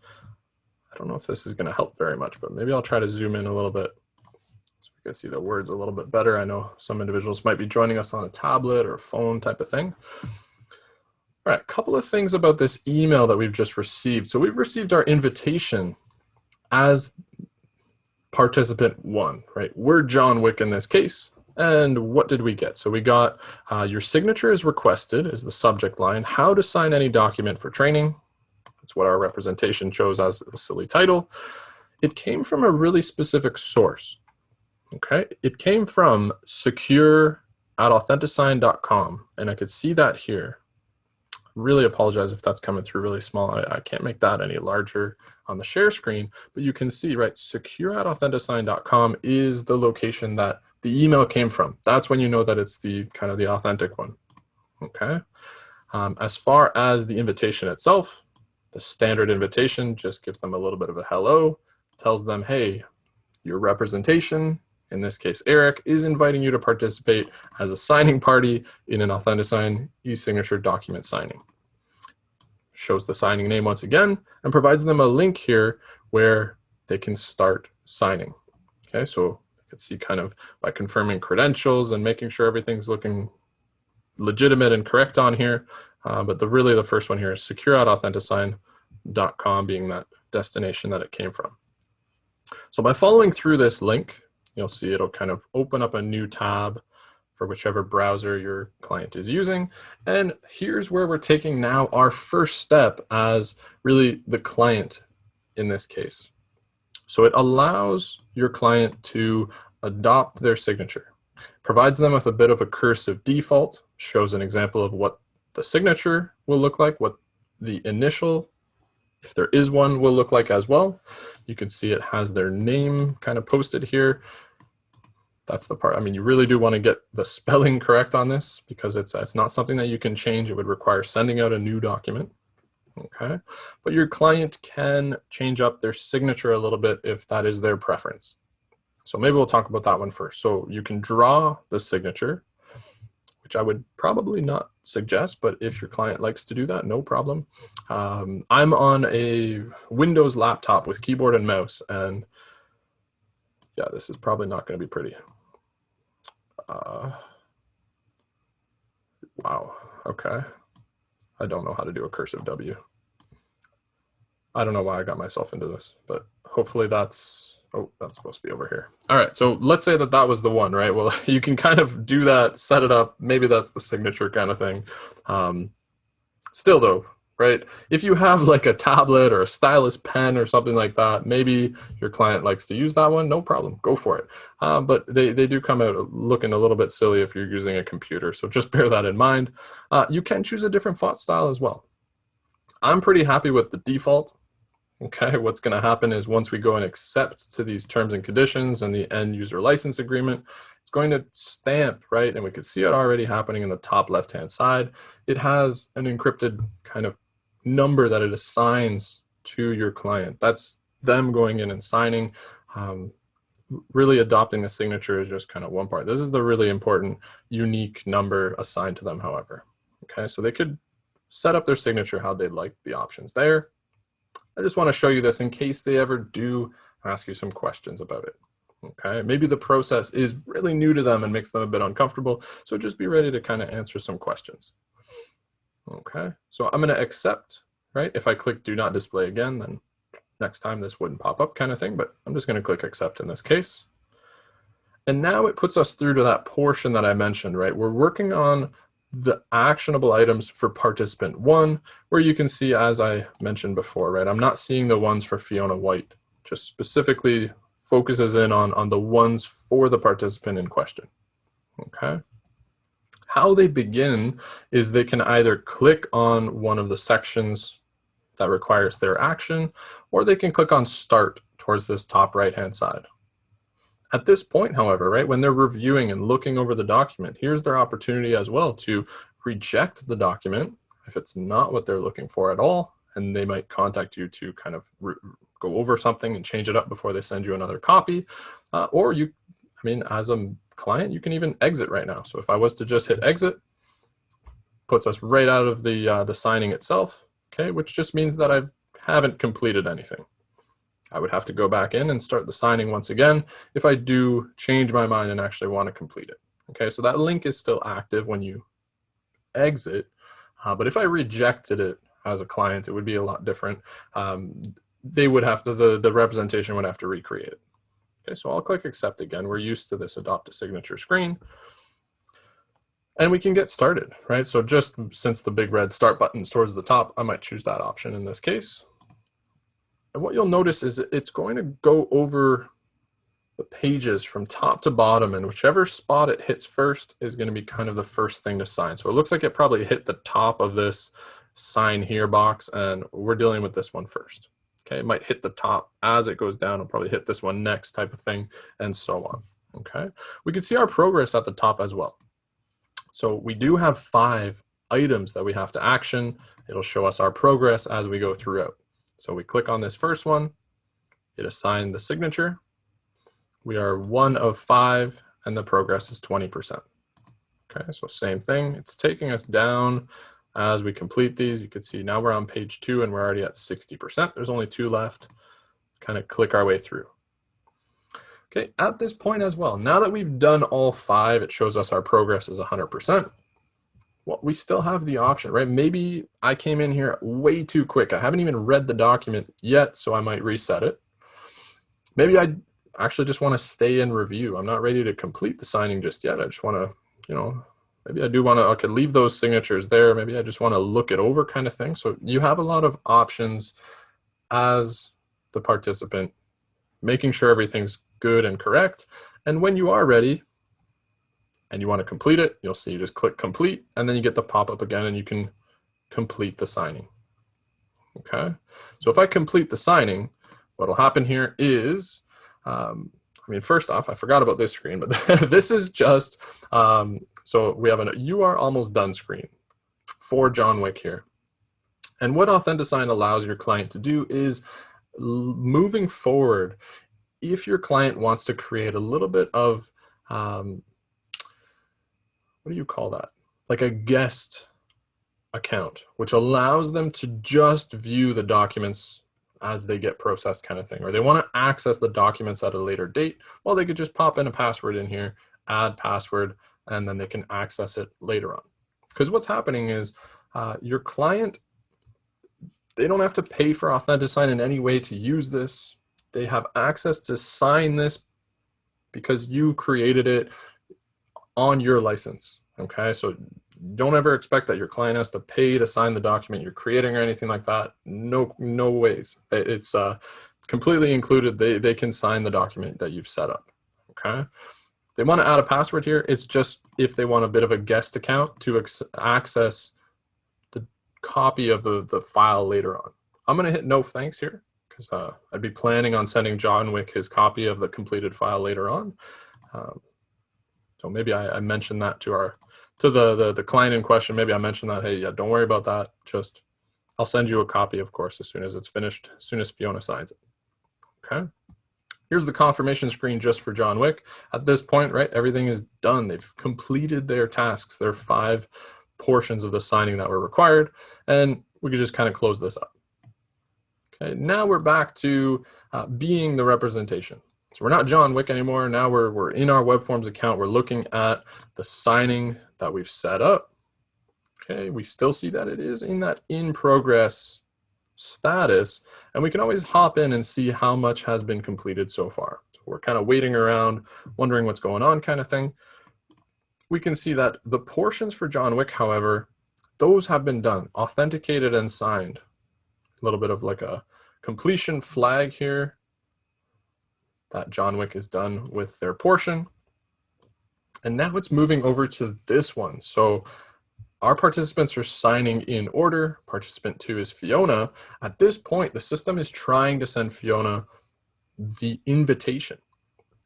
I don't know if this is going to help very much, but maybe I'll try to zoom in a little bit so we can see the words a little bit better. I know some individuals might be joining us on a tablet or a phone type of thing. All right, a couple of things about this email that we've just received. So we've received our invitation as participant 1, right? We're John Wick in this case. And what did we get? So we got your signature is requested is the subject line, how to sign any document for training. That's what our representation chose as a silly title. It came from a really specific source. Okay, it came from secure@authentisign.com, and I could see that here. Really apologize if that's coming through really small. I can't make that any larger on the share screen, but you can see, right, secure@authentisign.com is the location that the email came from. That's when you know that it's the kind of the authentic one. Okay. As far as the invitation itself, the standard invitation just gives them a little bit of a hello, tells them, hey, your representation, in this case, Eric, is inviting you to participate as a signing party in an AuthentiSign e-signature document signing. shows the signing name once again and provides them a link here where they can start signing. Okay, so you can see kind of by confirming credentials and making sure everything's looking legitimate and correct on here. But really the first one here is secure.authentisign.com being that destination that it came from. So by following through this link, you'll see it'll kind of open up a new tab for whichever browser your client is using. And here's where we're taking now our first step as really the client in this case. So it allows your client to adopt their signature, provides them with a bit of a cursive default, shows an example of what the signature will look like, what the initial, if there is one, will look like as well. You can see it has their name kind of posted here. That's the part, I mean, you really do want to get the spelling correct on this because it's not something that you can change. It would require sending out a new document. Okay, but your client can change up their signature a little bit if that is their preference. So maybe we'll talk about that one first. So you can draw the signature, which I would probably not suggest, but if your client likes to do that, no problem. I'm on a Windows laptop with keyboard and mouse, and yeah, this is probably not going to be pretty. Wow, okay. I don't know how to do a cursive W. I don't know why I got myself into this, but hopefully that's, oh, that's supposed to be over here. All right, so let's say that that was the one, right? Well, you can kind of do that, set it up. Maybe that's the signature kind of thing. Still though, right? If you have like a tablet or a stylus pen or something like that, maybe your client likes to use that one, no problem, go for it. But they do come out looking a little bit silly if you're using a computer, so just bear that in mind. You can choose a different font style as well. I'm pretty happy with the default. Okay, what's going to happen is once we go and accept to these terms and conditions and the end user license agreement, it's going to stamp, right? And we can see it already happening in the top left-hand side. It has an encrypted kind of number that it assigns to your client. That's them going in and signing. Really adopting the signature is just kind of one part. This is the really important unique number assigned to them, however. Okay, so they could set up their signature how they'd like, the options there. I just want to show you this in case they ever do ask you some questions about it. Okay, maybe the process is really new to them and makes them a bit uncomfortable, so just be ready to kind of answer some questions. Okay, so I'm going to accept, right? If I click do not display again, then next time this wouldn't pop up kind of thing, but I'm just going to click accept in this case. And now it puts us through to that portion that I mentioned, right? We're working on the actionable items for participant 1, where you can see, as I mentioned before, right? I'm not seeing the ones for Fiona White, just specifically focuses in on the ones for the participant in question. Okay. How they begin is they can either click on one of the sections that requires their action, or they can click on start towards this top right-hand side. At this point, however, right, when they're reviewing and looking over the document, here's their opportunity as well to reject the document if it's not what they're looking for at all, and they might contact you to kind of go over something and change it up before they send you another copy. Or you, I mean, as a client, you can even exit right now. So if I was to just hit exit, puts us right out of the signing itself, okay, which just means that I haven't completed anything. I would have to go back in and start the signing once again if I do change my mind and actually want to complete it. Okay, so that link is still active when you exit, but if I rejected it as a client, it would be a lot different. They would have to, the representation would have to recreate it. Okay, so I'll click accept again. We're used to this adopt a signature screen. And we can get started, right? So just since the big red start button's towards the top, I might choose that option in this case. And what you'll notice is it's going to go over the pages from top to bottom, and whichever spot it hits first is going to be kind of the first thing to sign. So it looks like it probably hit the top of this sign here box, and we're dealing with this one first. Okay, it might hit the top as it goes down. It'll probably hit this one next type of thing, and so on. Okay, we can see our progress at the top as well. So we do have 5 items that we have to action. It'll show us our progress as we go throughout. So we click on this first one, it assigned the signature. We are 1 of 5, and the progress is 20%. Okay, so same thing. It's taking us down as we complete these, you can see now we're on page 2 and we're already at 60%. There's only 2 left. Kind of click our way through. Okay, at this point as well, now that we've done all 5, it shows us our progress is 100%. Well, we still have the option, right? Maybe I came in here way too quick. I haven't even read the document yet, so I might reset it. Maybe I actually just want to stay in review. I'm not ready to complete the signing just yet. I just want to, you know, maybe I do want to, I could leave those signatures there. Maybe I just want to look it over kind of thing. So you have a lot of options as the participant, making sure everything's good and correct. And when you are ready and you want to complete it, you'll see you just click complete and then you get the pop-up again and you can complete the signing. Okay. So if I complete the signing, what'll happen here is, I mean, first off, I forgot about this screen, but this is just, so we have a "You are almost done" screen for John Wick here. And what AuthentiSign allows your client to do is, moving forward, if your client wants to create a little bit of, what do you call that? Like a guest account, which allows them to just view the documents as they get processed kind of thing, or they want to access the documents at a later date, well, they could just pop in a password in here, add password, and then they can access it later on. Because what's happening is your client, they don't have to pay for AuthentiSign in any way to use this. They have access to sign this because you created it on your license. Okay, so don't ever expect that your client has to pay to sign the document you're creating or anything like that. No ways. It's completely included. They can sign the document that you've set up. Okay. They want to add a password here. It's just if they want a bit of a guest account to access the copy of the file later on. I'm going to hit no thanks here because I'd be planning on sending John Wick his copy of the completed file later on. So maybe I mentioned that to the client in question. Maybe I mentioned that, hey, yeah, don't worry about that. Just, I'll send you a copy, of course, as soon as it's finished, as soon as Fiona signs it. Okay. Here's the confirmation screen just for John Wick. At this point, right, everything is done. They've completed their tasks, their 5 portions of the signing that were required, and we could just kind of close this up. Okay, now we're back to being the representation. So we're not John Wick anymore. Now we're in our WebForms account. We're looking at the signing that we've set up. Okay, we still see that it is in that in progress status, and we can always hop in and see how much has been completed so far. So we're kind of waiting around, wondering what's going on kind of thing. We can see that the portions for John Wick, however, those have been done, authenticated and signed. A little bit of like a completion flag here that John Wick is done with their portion. And now it's moving over to this one. So our participants are signing in order. Participant 2 is Fiona. At this point, the system is trying to send Fiona the invitation.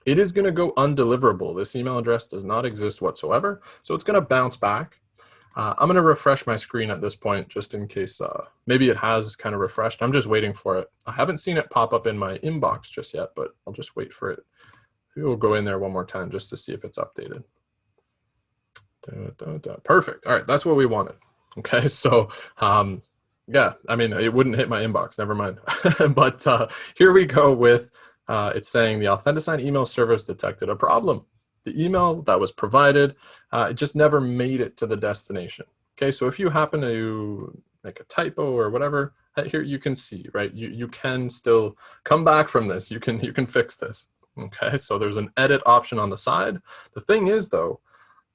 It is going to go undeliverable. This email address does not exist whatsoever. So it's going to bounce back. I'm going to refresh my screen at this point, just in case maybe it has kind of refreshed. I'm just waiting for it. I haven't seen it pop up in my inbox just yet, but I'll just wait for it. We will go in there one more time just to see if it's updated. Perfect. All right, that's what we wanted. Okay, so yeah, I mean, it wouldn't hit my inbox, never mind. But here we go with, it's saying the AuthentiSign email service detected a problem. The email that was provided, it just never made it to the destination. Okay, so if you happen to make a typo or whatever, here you can see, right? You can still come back from this. You can fix this. Okay, so there's an edit option on the side. The thing is, though,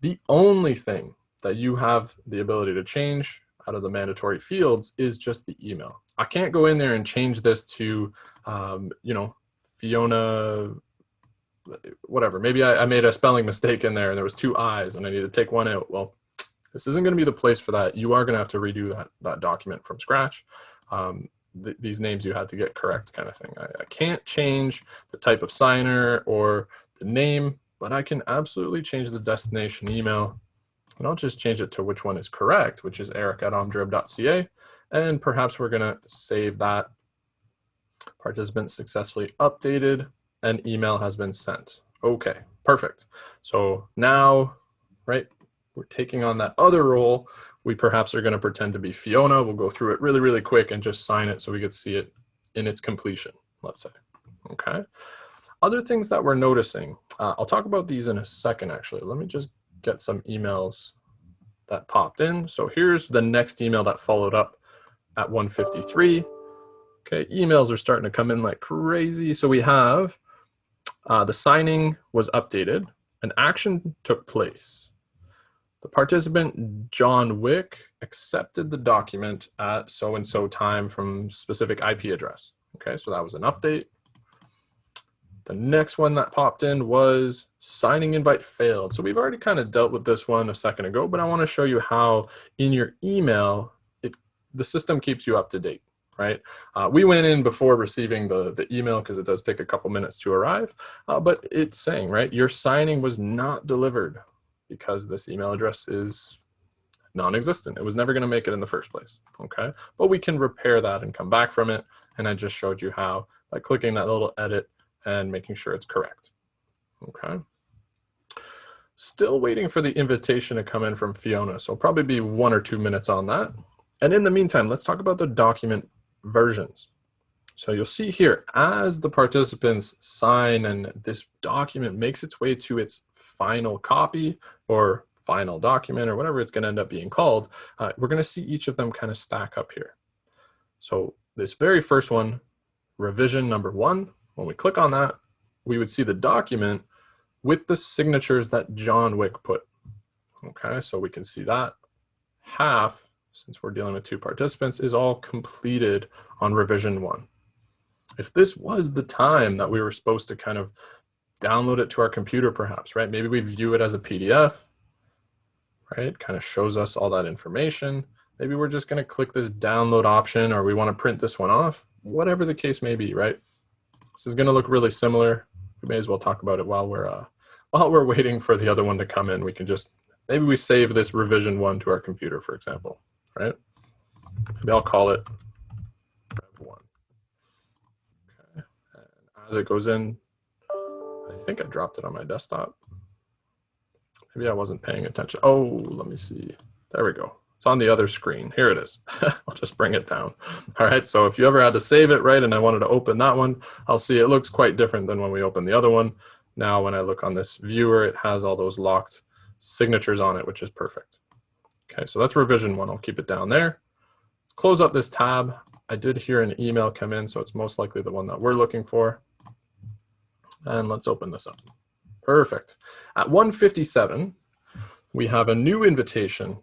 the only thing that you have the ability to change out of the mandatory fields is just the email. I can't go in there and change this to, you know, Fiona, whatever. Maybe I made a spelling mistake in there and there was 2 I's and I need to take 1 out. Well, this isn't going to be the place for that. You are going to have to redo that document from scratch. These names you had to get correct kind of thing. I can't change the type of signer or the name, but I can absolutely change the destination email. And I'll just change it to which one is correct, which is eric@omdreb.ca. And perhaps we're going to save that. Participant successfully updated. An email has been sent. Okay, perfect. So now, right, we're taking on that other role, we perhaps are going to pretend to be Fiona. We'll go through it really, really quick and just sign it so we could see it in its completion, let's say. Okay. Other things that we're noticing, I'll talk about these in a second, actually. Let me just get some emails that popped in. So here's the next email that followed up at 1:53. Okay, emails are starting to come in like crazy. So we have the signing was updated. An action took place. The participant, John Wick, accepted the document at so-and-so time from specific IP address. Okay, so that was an update. The next one that popped in was signing invite failed. So we've already kind of dealt with this one a second ago, but I want to show you how in your email, the system keeps you up to date, right? We went in before receiving the email because it does take a couple minutes to arrive, but it's saying, right, your signing was not delivered because this email address is non-existent. It was never going to make it in the first place, okay? But we can repair that and come back from it, and I just showed you how by clicking that little edit and making sure it's correct, okay? Still waiting for the invitation to come in from Fiona, so it'll probably be 1 or 2 minutes on that. And in the meantime, let's talk about the document versions. So you'll see here, as the participants sign and this document makes its way to its final copy or final document or whatever it's going to end up being called, we're going to see each of them kind of stack up here. So this very first one, revision number 1, when we click on that, we would see the document with the signatures that John Wick put. Okay, so we can see that half, since we're dealing with 2 participants, is all completed on revision 1. If this was the time that we were supposed to kind of download it to our computer perhaps, right? Maybe we view it as a PDF, right? It kind of shows us all that information. Maybe we're just going to click this download option, or we want to print this one off, whatever the case may be, right? This is going to look really similar. We may as well talk about it while we're waiting for the other one to come in. We can just, maybe we save this revision 1 to our computer, for example, right? Maybe I'll call it Rev 1. Okay. And as it goes in, I think I dropped it on my desktop. Maybe I wasn't paying attention. Oh, let me see. There we go. It's on the other screen. Here it is. I'll just bring it down. All right, so if you ever had to save it, right, and I wanted to open that one, I'll see it looks quite different than when we open the other one. Now, when I look on this viewer, it has all those locked signatures on it, which is perfect. Okay, so that's revision 1. I'll keep it down there. Let's close up this tab. I did hear an email come in, so it's most likely the one that we're looking for. And let's open this up. Perfect. At 1:57, we have a new invitation.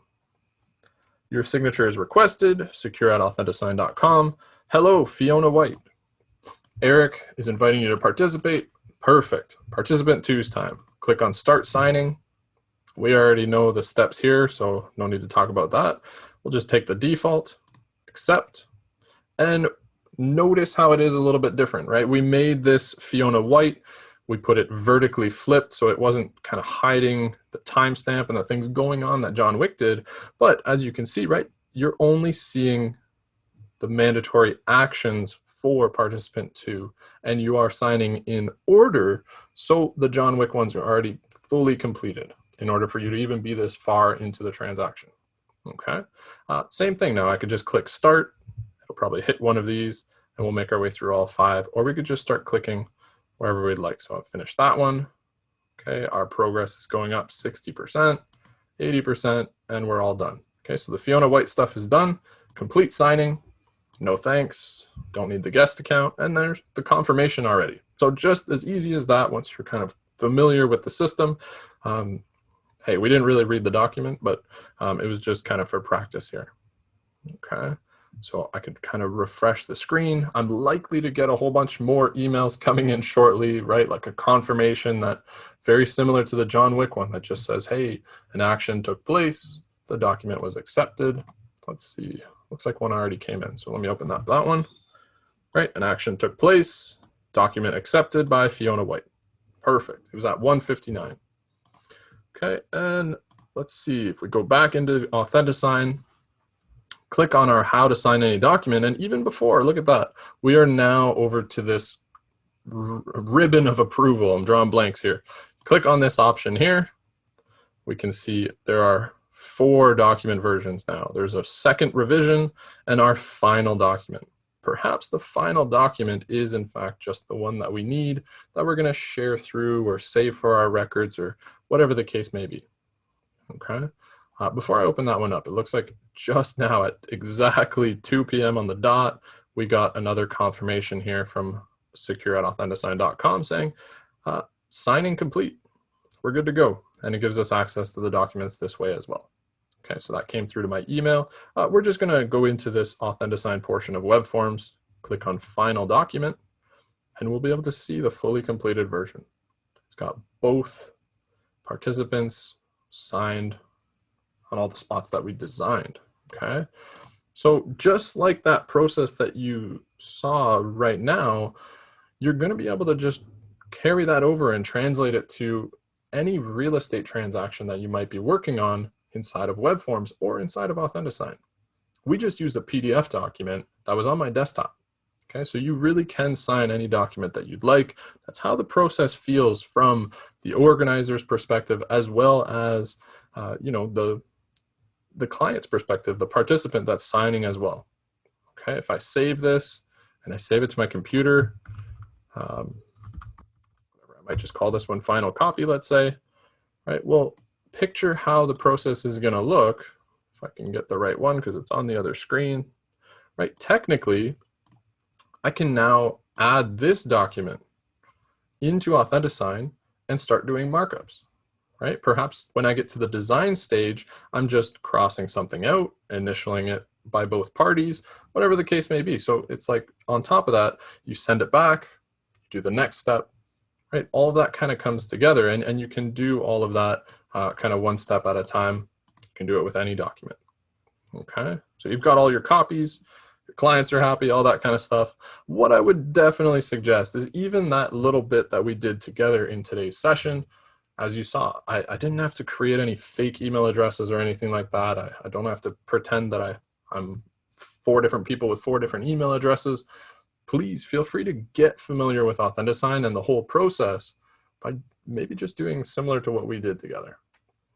Your signature is requested, secure@authentisign.com. Hello, Fiona White. Eric is inviting you to participate. Perfect. Participant 2's time. Click on Start Signing. We already know the steps here, so no need to talk about that. We'll just take the default, accept, and notice how it is a little bit different, right? We made this Fiona White. We put it vertically flipped so it wasn't kind of hiding the timestamp and the things going on that John Wick did. But as you can see, right, you're only seeing the mandatory actions for participant 2, and you are signing in order. So the John Wick ones are already fully completed in order for you to even be this far into the transaction. Okay. Same thing now. I could just click start. It'll probably hit one of these and we'll make our way through all 5, or we could just start clicking wherever we'd like. So I'll finish that one. Okay, our progress is going up 60%, 80%, and we're all done. Okay, so the Fiona White stuff is done. Complete signing, no thanks, don't need the guest account, and there's the confirmation already. So just as easy as that, once you're kind of familiar with the system. Hey, we didn't really read the document, but it was just kind of for practice here. Okay. So I could kind of refresh the screen. I'm likely to get a whole bunch more emails coming in shortly, right? Like a confirmation that very similar to the John Wick one that just says, hey, an action took place. The document was accepted. Let's see. Looks like one already came in. So let me open that one. Right, an action took place. Document accepted by Fiona White. Perfect. It was at 1:59. Okay, and let's see if we go back into AuthentiSign. Click on our how to sign any document, and even before, look at that. We are now over to this ribbon of approval. I'm drawing blanks here. Click on this option here. we can see there are 4 document versions now. There's a second revision and our final document. Perhaps the final document is in fact just the one that we need, that we're going to share through or save for our records or whatever the case may be. Okay. Before I open that one up, it looks like just now at exactly 2 p.m. on the dot, we got another confirmation here from secure@authentisign.com saying signing complete. We're good to go. And it gives us access to the documents this way as well. Okay, so that came through to my email. We're just going to go into this AuthentiSign portion of WebForms, click on Final Document, and we'll be able to see the fully completed version. It's got both participants signed on all the spots that we designed. Okay, so just like that process that you saw right now, you're going to be able to just carry that over and translate it to any real estate transaction that you might be working on inside of WebForms or inside of AuthentiSign. We just used a PDF document that was on my desktop. Okay, so you really can sign any document that you'd like. That's how the process feels from the organizer's perspective, as well as you know, the client's perspective, the participant that's signing as well. Okay, if I save this and I save it to my computer, whatever, I might just call this one Final Copy, let's say. Right, well, picture how the process is going to look. If I can get the right one because it's on the other screen. Right, technically, I can now add this document into AuthentiSign and start doing markups. Right, perhaps when I get to the design stage, I'm just crossing something out, initialing it by both parties, whatever the case may be. So it's like on top of that, you send it back, you do the next step. Right, all of that kind of comes together, and you can do all of that kind of one step at a time. You can do it with any document. Okay, so you've got all your copies, your clients are happy, all that kind of stuff. What I would definitely suggest is even that little bit that we did together in today's session. As you saw, I didn't have to create any fake email addresses or anything like that. I don't have to pretend that I'm 4 different people with 4 different email addresses. Please feel free to get familiar with AuthentiSign and the whole process by maybe just doing similar to what we did together.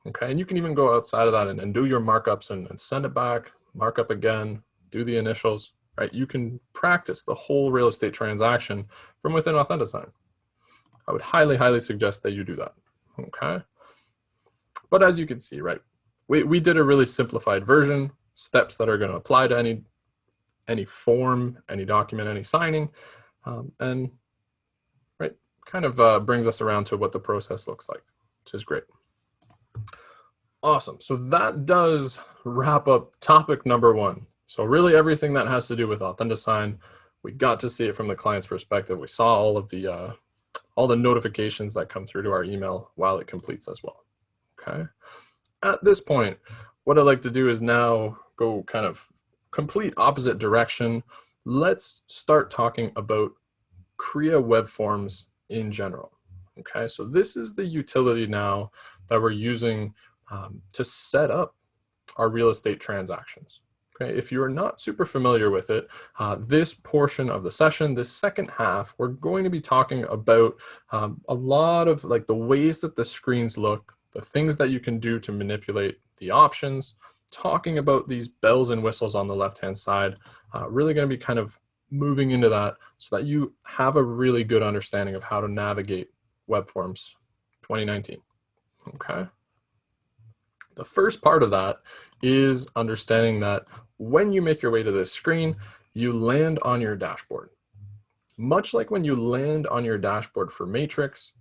Okay, and you can even go outside of that and do your markups and send it back, mark up again, do the initials, right? You can practice the whole real estate transaction from within AuthentiSign. I would highly, highly suggest that you do that, okay? But as you can see, right, we did a really simplified version, steps that are gonna apply to any form, any document, any signing, and right, kind of brings us around to what the process looks like, which is great. Awesome, so that does wrap up topic number 1. So really everything that has to do with AuthentiSign, we got to see it from the client's perspective. We saw all of the notifications that come through to our email while it completes as well, okay? At this point, what I'd like to do is now go kind of complete opposite direction. Let's start talking about Creo WebForms in general. Okay, so this is the utility now that we're using to set up our real estate transactions. Okay, if you're not super familiar with it, this portion of the session, this second half, we're going to be talking about a lot of like the ways that the screens look, the things that you can do to manipulate the options, talking about these bells and whistles on the left-hand side, really going to be kind of moving into that so that you have a really good understanding of how to navigate WebForms 2019, okay? The first part of that is understanding that when you make your way to this screen, you land on your dashboard. Much like when you land on your dashboard for Matrix,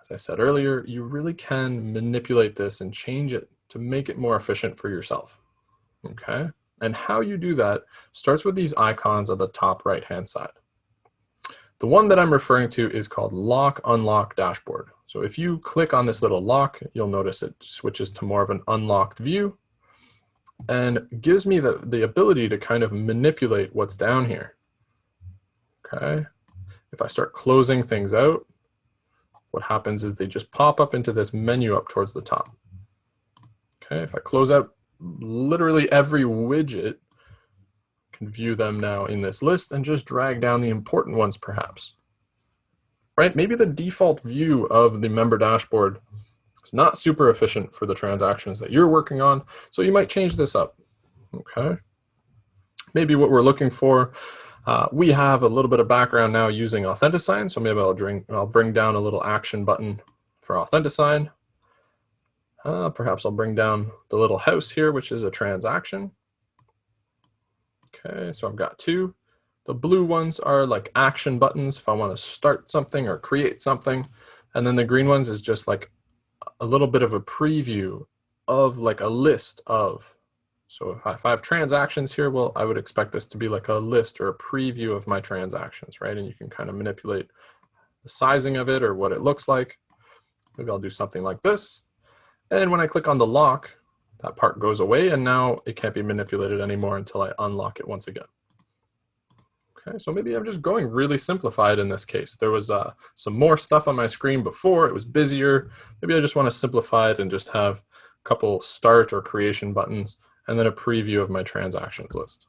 as I said earlier, you really can manipulate this and change it to make it more efficient for yourself, okay? And how you do that starts with these icons on the top right-hand side. The one that I'm referring to is called Lock Unlock Dashboard. So if you click on this little lock, you'll notice it switches to more of an unlocked view and gives me the ability to kind of manipulate what's down here, okay? If I start closing things out, what happens is they just pop up into this menu up towards the top. Okay, if I close out literally every widget, I can view them now in this list and just drag down the important ones perhaps. Right, maybe the default view of the member dashboard It's not super efficient for the transactions that you're working on, so you might change this up. Okay. Maybe what we're looking for, we have a little bit of background now using AuthentiSign, so maybe I'll bring down a little action button for AuthentiSign. Perhaps I'll bring down the little house here, which is a transaction. Okay, so I've got two. The blue ones are like action buttons if I want to start something or create something. And then the green ones is just like a little bit of a preview of like a list of. So if I have transactions here, well, I would expect this to be like a list or a preview of my transactions, right? And you can kind of manipulate the sizing of it or what it looks like. Maybe I'll do something like this. And when I click on the lock, that part goes away, and now it can't be manipulated anymore until I unlock it once again. Okay, so maybe I'm just going really simplified in this case. There was some more stuff on my screen before, it was busier. Maybe I just want to simplify it and just have a couple start or creation buttons, and then a preview of my transactions list.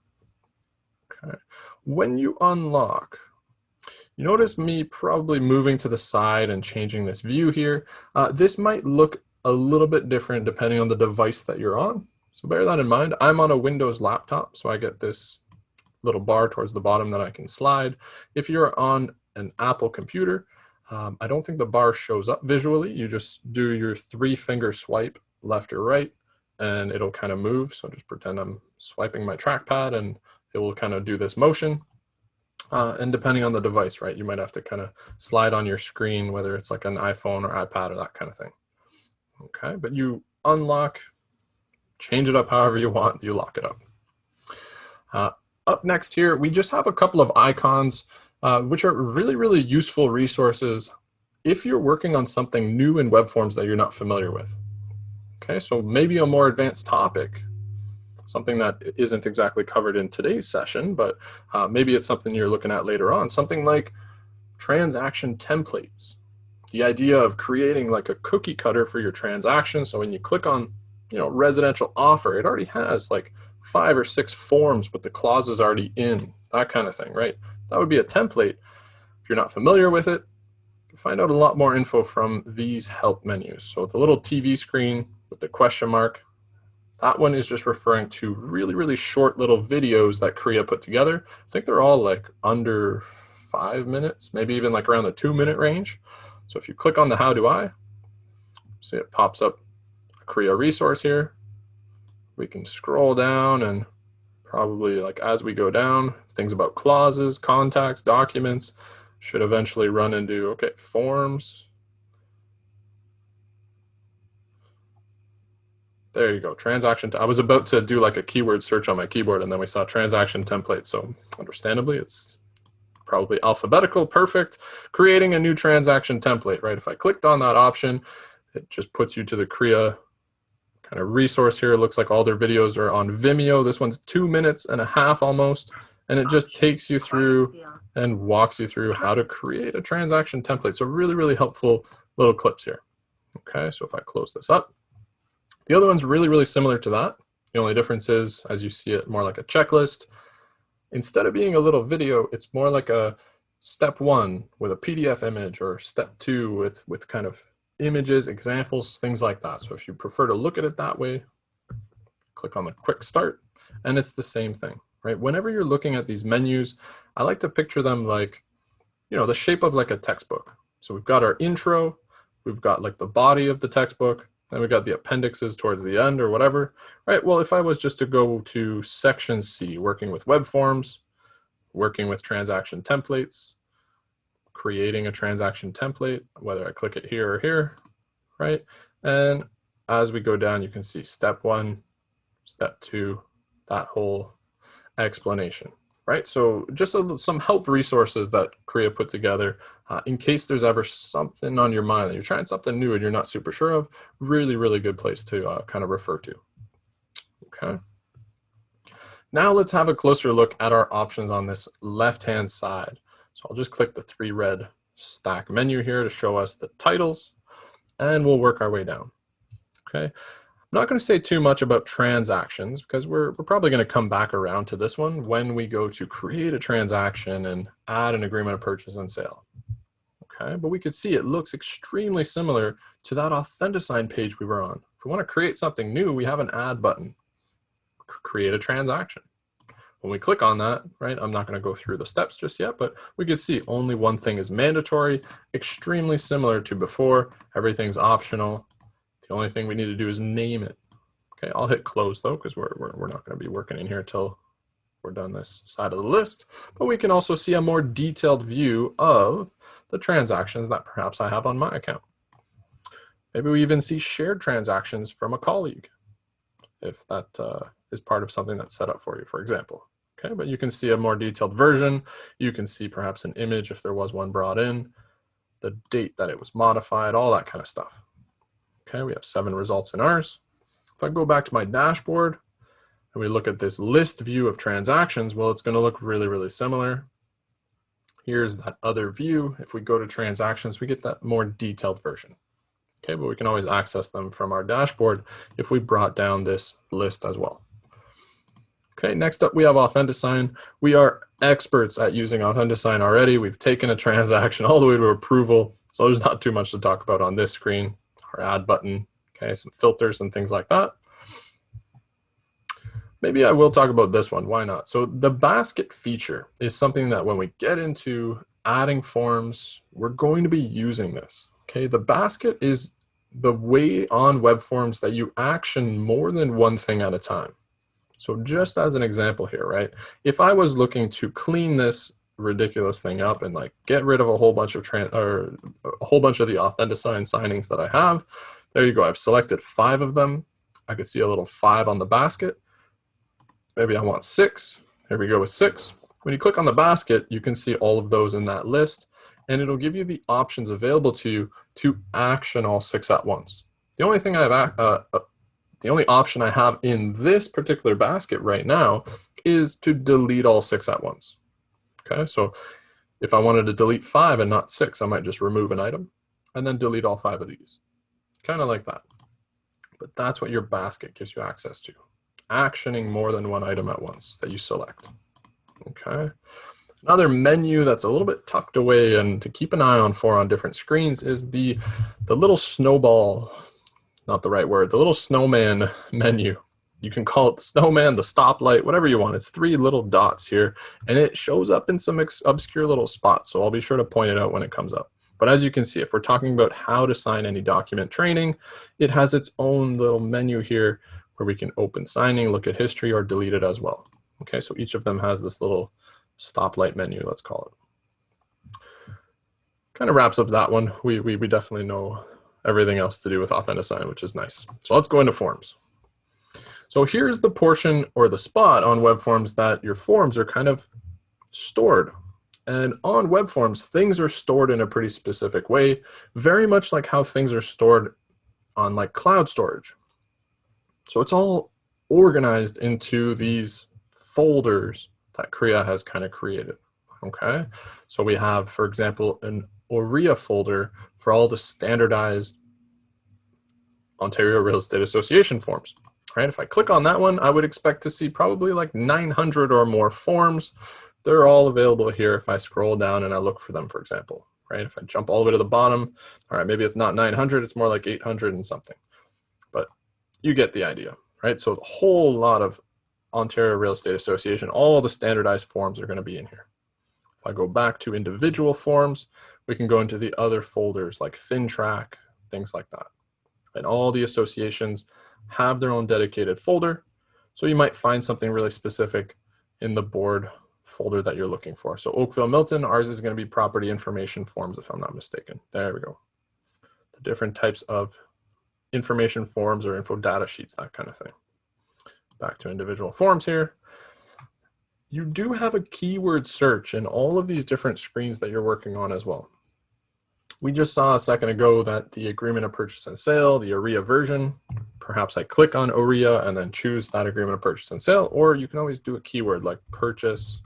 Okay, when you unlock, you notice me probably moving to the side and changing this view here. This might look a little bit different depending on the device that you're on. So bear that in mind. I'm on a Windows laptop, so I get this little bar towards the bottom that I can slide. If you're on an Apple computer, I don't think the bar shows up visually. You just do your 3-finger swipe left or right, and it'll kind of move. So just pretend I'm swiping my trackpad, and it will kind of do this motion. And depending on the device, right, you might have to kind of slide on your screen, whether it's like an iPhone or iPad or that kind of thing. Okay, but you unlock, change it up however you want, you lock it up. Up next here, we just have a couple of icons, which are really, really useful resources if you're working on something new in WebForms that you're not familiar with. Okay, so maybe a more advanced topic, something that isn't exactly covered in today's session, but maybe it's something you're looking at later on, something like transaction templates. The idea of creating like a cookie cutter for your transaction. So when you click on, residential offer, it already has like 5 or 6 forms with the clauses already in, that kind of thing, right? That would be a template. If you're not familiar with it, you can find out a lot more info from these help menus. So the little TV screen with the question mark, that one is just referring to really, really short little videos that Kriya put together. I think they're all like under 5 minutes, maybe even like around the 2-minute range. So if you click on the how do I, see it pops up a Kriya resource here. We can scroll down, and probably like as we go down, things about clauses, contacts, documents should eventually run into, okay, forms. There you go, transaction. I was about to do like a keyword search on my keyboard, and then we saw transaction templates. So understandably, it's probably alphabetical, perfect. Creating a new transaction template, right? If I clicked on that option, it just puts you to the Kriya kind of resource here. It looks like all their videos are on Vimeo. This one's 2.5 minutes almost, and it just takes you through and walks you through how to create a transaction template. So really, really helpful little clips here. Okay, so if I close this up, the other one's really, really similar to that. The only difference is, as you see it, more like a checklist. Instead of being a little video, it's more like a step 1 with a PDF image, or step 2 with kind of images, examples, things like that. So if you prefer to look at it that way, click on the quick start, and it's the same thing, right? Whenever you're looking at these menus, I like to picture them like, the shape of like a textbook. So we've got our intro, we've got like the body of the textbook, then we've got the appendixes towards the end or whatever, right? Well, if I was just to go to section C, working with web forms, working with transaction templates, creating a transaction template, whether I click it here or here, right? And as we go down, you can see step 1, step 2, that whole explanation, right? So just some help resources that Kriya put together in case there's ever something on your mind that you're trying something new and you're not super sure of. Really, really good place to kind of refer to. Okay. Now let's have a closer look at our options on this left-hand side. So I'll just click the 3 red stack menu here to show us the titles, and we'll work our way down. Okay. I'm not going to say too much about transactions because we're probably going to come back around to this one when we go to create a transaction and add an agreement of purchase and sale. Okay, but we could see it looks extremely similar to that AuthentiSign page we were on. If we want to create something new, we have an add button, create a transaction. When we click on that, right, I'm not going to go through the steps just yet, but we could see only one thing is mandatory, extremely similar to before. Everything's optional. The only thing we need to do is name it. Okay, I'll hit close though, because we're not going to be working in here till we're done this side of the list. But we can also see a more detailed view of the transactions that perhaps I have on my account. Maybe we even see shared transactions from a colleague, if that is part of something that's set up for you, for example. Okay, but you can see a more detailed version. You can see perhaps an image if there was one brought in, the date that it was modified, all that kind of stuff. Okay, we have 7 results in ours. If I go back to my dashboard and we look at this list view of transactions, well, it's going to look really, really similar. Here's that other view. If we go to transactions, we get that more detailed version. Okay, but we can always access them from our dashboard if we brought down this list as well. Okay, next up we have AuthentiSign. We are experts at using AuthentiSign already. We've taken a transaction all the way to approval, so there's not too much to talk about on this screen. Our add button, okay, some filters and things like that. Maybe I will talk about this one, why not? So the basket feature is something that when we get into adding forms, we're going to be using this. Okay, the basket is the way on web forms that you action more than one thing at a time. So just as an example here, right? If I was looking to clean this ridiculous thing up and like get rid of a whole bunch of the AuthentiSign signings that I have, there you go. I've selected 5 of them. I could see a little 5 on the basket. Maybe I want 6. Here we go with 6. When you click on the basket, you can see all of those in that list, and it'll give you the options available to you to action all 6 at once. The only thing the only option I have in this particular basket right now is to delete all 6 at once. Okay, so if I wanted to delete 5 and not 6, I might just remove an item and then delete all 5 of these. Kind of like that. But that's what your basket gives you access to. Actioning more than one item at once that you select. Okay. Another menu that's a little bit tucked away and to keep an eye on for on different screens is the little snowball, not the right word, the little snowman menu. You can call it the snowman, the stoplight, whatever you want. It's 3 little dots here, and it shows up in some obscure little spots, so I'll be sure to point it out when it comes up. But as you can see, if we're talking about how to sign any document training, it has its own little menu here where we can open signing, look at history, or delete it as well. Okay, so each of them has this little stoplight menu, let's call it. Kind of wraps up that one. We definitely know everything else to do with AuthentiSign, which is nice. So let's go into forms. So here's the portion or the spot on web forms that your forms are kind of stored. And on web forms, things are stored in a pretty specific way, very much like how things are stored on like cloud storage. So it's all organized into these folders that Kriya has kind of created. Okay, so we have, for example, an OMDREB folder for all the standardized Ontario Real Estate Association forms. Right? If I click on that one, I would expect to see probably like 900 or more forms. They're all available here if I scroll down and I look for them, for example. Right? If I jump all the way to the bottom, all right, maybe it's not 900, it's more like 800 and something. But you get the idea, right? So a whole lot of Ontario Real Estate Association, all the standardized forms are going to be in here. If I go back to individual forms, we can go into the other folders like FinTrack, things like that. And all the associations have their own dedicated folder. So you might find something really specific in the board folder that you're looking for. So Oakville Milton, ours is going to be property information forms, if I'm not mistaken. There we go. The different types of information forms or info data sheets, that kind of thing. Back to individual forms here. You do have a keyword search in all of these different screens that you're working on as well. We just saw a second ago that the agreement of purchase and sale, the OMDREB version, perhaps I click on OMDREB and then choose that agreement of purchase and sale, or you can always do a keyword like purchase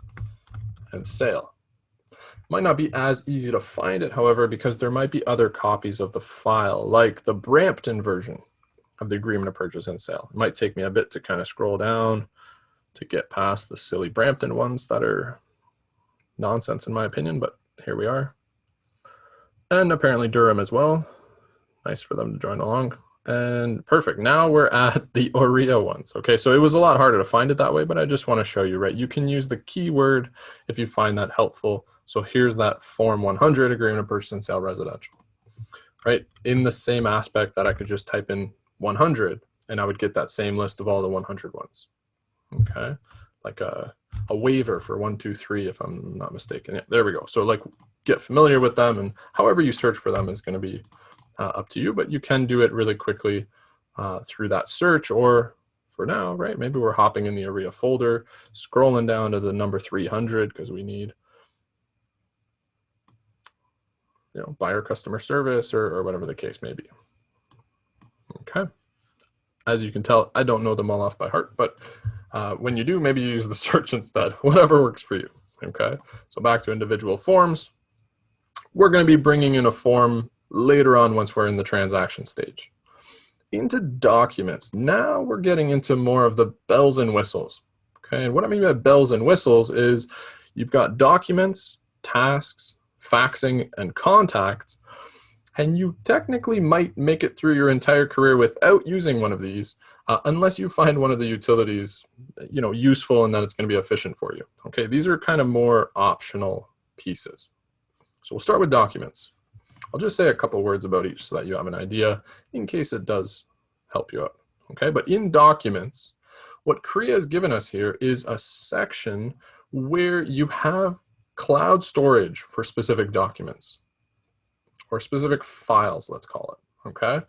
and sale. Might not be as easy to find it, however, because there might be other copies of the file, like the Brampton version of the agreement of purchase and sale. It might take me a bit to kind of scroll down to get past the silly Brampton ones that are nonsense in my opinion, but here we are. And apparently Durham as well. Nice for them to join along. And perfect. Now we're at the OREA ones. Okay, so it was a lot harder to find it that way, but I just want to show you, right? You can use the keyword if you find that helpful. So here's that Form 100 agreement of purchase and sale residential, right? In the same aspect that I could just type in 100 and I would get that same list of all the 100 ones. Okay, like a waiver for 1, 2, 3, if I'm not mistaken. Yeah, there we go. So like get familiar with them, and however you search for them is going to be up to you, but you can do it really quickly through that search, or for now, right, maybe we're hopping in the OREA folder, scrolling down to the number 300 because we need, you know, buyer customer service or whatever the case may be. Okay. As you can tell, I don't know them all off by heart, but when you do, maybe you use the search instead, whatever works for you. Okay. So back to individual forms. We're going to be bringing in a form later on once we're in the transaction stage. Into documents. Now we're getting into more of the bells and whistles. Okay. And what I mean by bells and whistles is you've got documents, tasks, faxing, and contacts. And you technically might make it through your entire career without using one of these, unless you find one of the utilities, you know, useful and that it's going to be efficient for you. Okay, these are kind of more optional pieces. So we'll start with documents. I'll just say a couple words about each so that you have an idea in case it does help you out. Okay, but in documents, what Kriya has given us here is a section where you have cloud storage for specific documents, or specific files, let's call it, okay?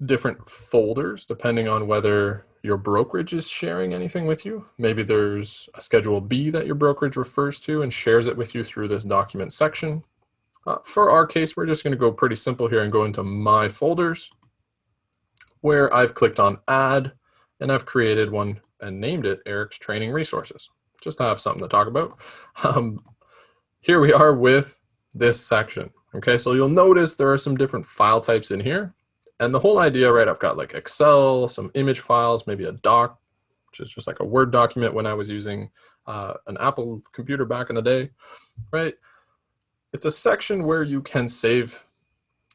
Different folders, depending on whether your brokerage is sharing anything with you. Maybe there's a Schedule B that your brokerage refers to and shares it with you through this document section. For our case, we're just gonna go pretty simple here and go into My Folders, where I've clicked on Add, and I've created one and named it Eric's Training Resources, just to have something to talk about. Here we are with this section. Okay, so you'll notice there are some different file types in here. And the whole idea, right, I've got like Excel, some image files, maybe a doc, which is just like a Word document when I was using an Apple computer back in the day, right? It's a section where you can save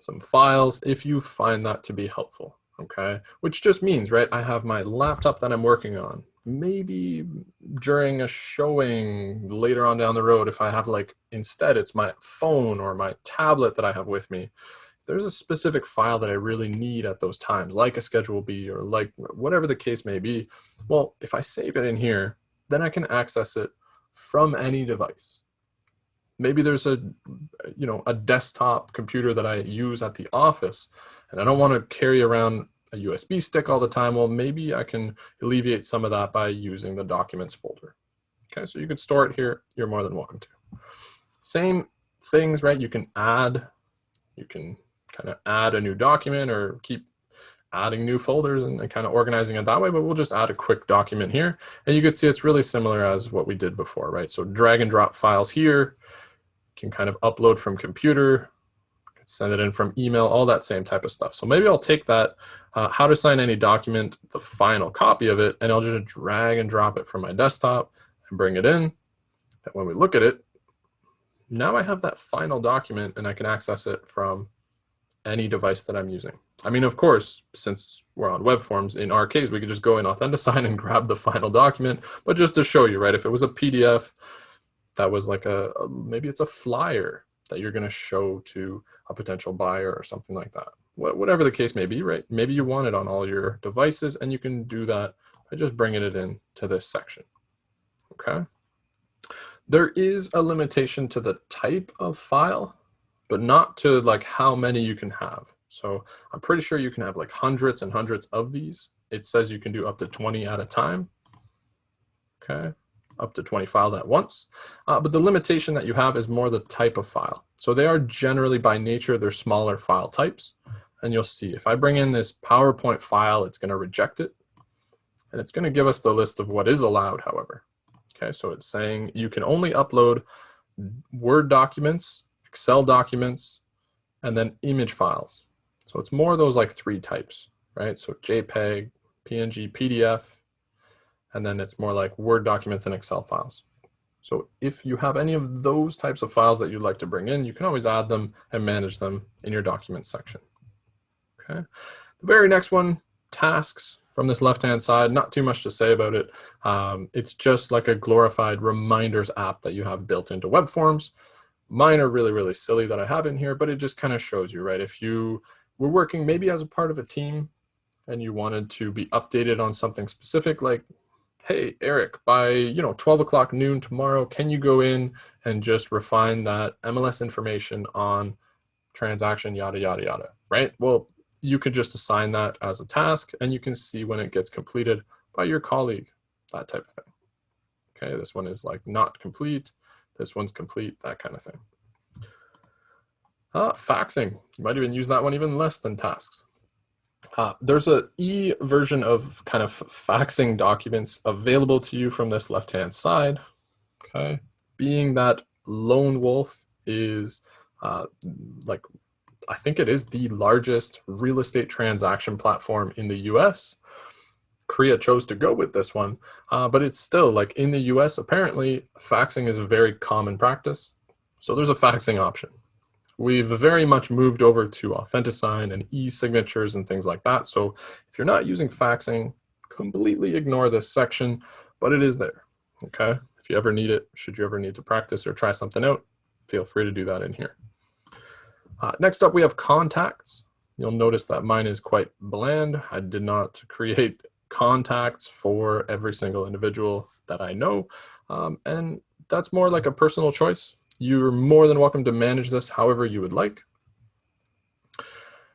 some files if you find that to be helpful, okay? Which just means, right, I have my laptop that I'm working on. Maybe during a showing later on down the road, if I have like, instead it's my phone or my tablet that I have with me, if there's a specific file that I really need at those times, like a Schedule B or like whatever the case may be, well, if I save it in here, then I can access it from any device. Maybe there's a desktop computer that I use at the office and I don't want to carry around a USB stick all the time. Well, maybe I can alleviate some of that by using the documents folder. Okay, so you could store it here. You're more than welcome to. Same things, right? You can kind of add a new document or keep adding new folders and kind of organizing it that way, but we'll just add a quick document here. And you can see it's really similar as what we did before, right? So drag and drop files here, can kind of upload from computer, send it in from email, all that same type of stuff. So maybe I'll take that, how to sign any document, the final copy of it, and I'll just drag and drop it from my desktop and bring it in. And when we look at it, now I have that final document and I can access it from any device that I'm using. I mean, of course, since we're on WEBForms, in our case, we could just go in AuthentiSign and grab the final document, but just to show you, right, if it was a PDF, that was like maybe it's a flyer that you're going to show to a potential buyer or something like that. Whatever the case may be, right? Maybe you want it on all your devices, and you can do that by just bringing it in to this section. Okay. There is a limitation to the type of file, but not to like how many you can have. So I'm pretty sure you can have like hundreds and hundreds of these. It says you can do up to 20 at a time. Okay. Up to 20 files at once. But the limitation that you have is more the type of file. So they are generally by nature, they're smaller file types. And you'll see if I bring in this PowerPoint file, it's going to reject it. And it's going to give us the list of what is allowed, however. Okay, so it's saying you can only upload Word documents, Excel documents, and then image files. So it's more of those like 3 types, right? So JPEG, PNG, PDF, and then it's more like Word documents and Excel files. So if you have any of those types of files that you'd like to bring in, you can always add them and manage them in your documents section. Okay. The very next one, tasks from this left-hand side, not too much to say about it. It's just like a glorified reminders app that you have built into WebForms. Mine are really, really silly that I have in here, but it just kind of shows you, right? If you were working maybe as a part of a team and you wanted to be updated on something specific, like, hey, Eric, by 12 o'clock noon tomorrow, can you go in and just refine that MLS information on transaction, yada, yada, yada, right? Well, you could just assign that as a task and you can see when it gets completed by your colleague, that type of thing. Okay, this one is like not complete, this one's complete, that kind of thing. Faxing, you might even use that one even less than tasks. There's a version of kind of faxing documents available to you from this left-hand side. Okay, being that Lone Wolf is like, I think it is the largest real estate transaction platform in the US. Korea chose to go with this one, but it's still like in the US, apparently faxing is a very common practice. So there's a faxing option. We've very much moved over to AuthentiSign and e-signatures and things like that. So if you're not using faxing, completely ignore this section, but it is there, okay? If you ever need it, should you ever need to practice or try something out, feel free to do that in here. Next up, we have contacts. You'll notice that mine is quite bland. I did not create contacts for every single individual that I know, and that's more like a personal choice. You're more than welcome to manage this however you would like.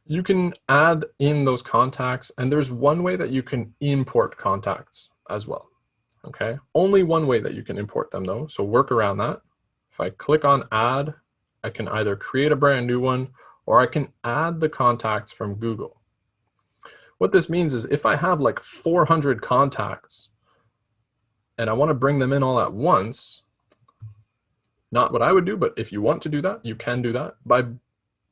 You can add in those contacts, and there's one way that you can import contacts as well. Okay, only one way that you can import them though, so work around that. If I click on add, I can either create a brand new one or I can add the contacts from Google. What this means is if I have like 400 contacts and I want to bring them in all at once, not what I would do, but if you want to do that, you can do that by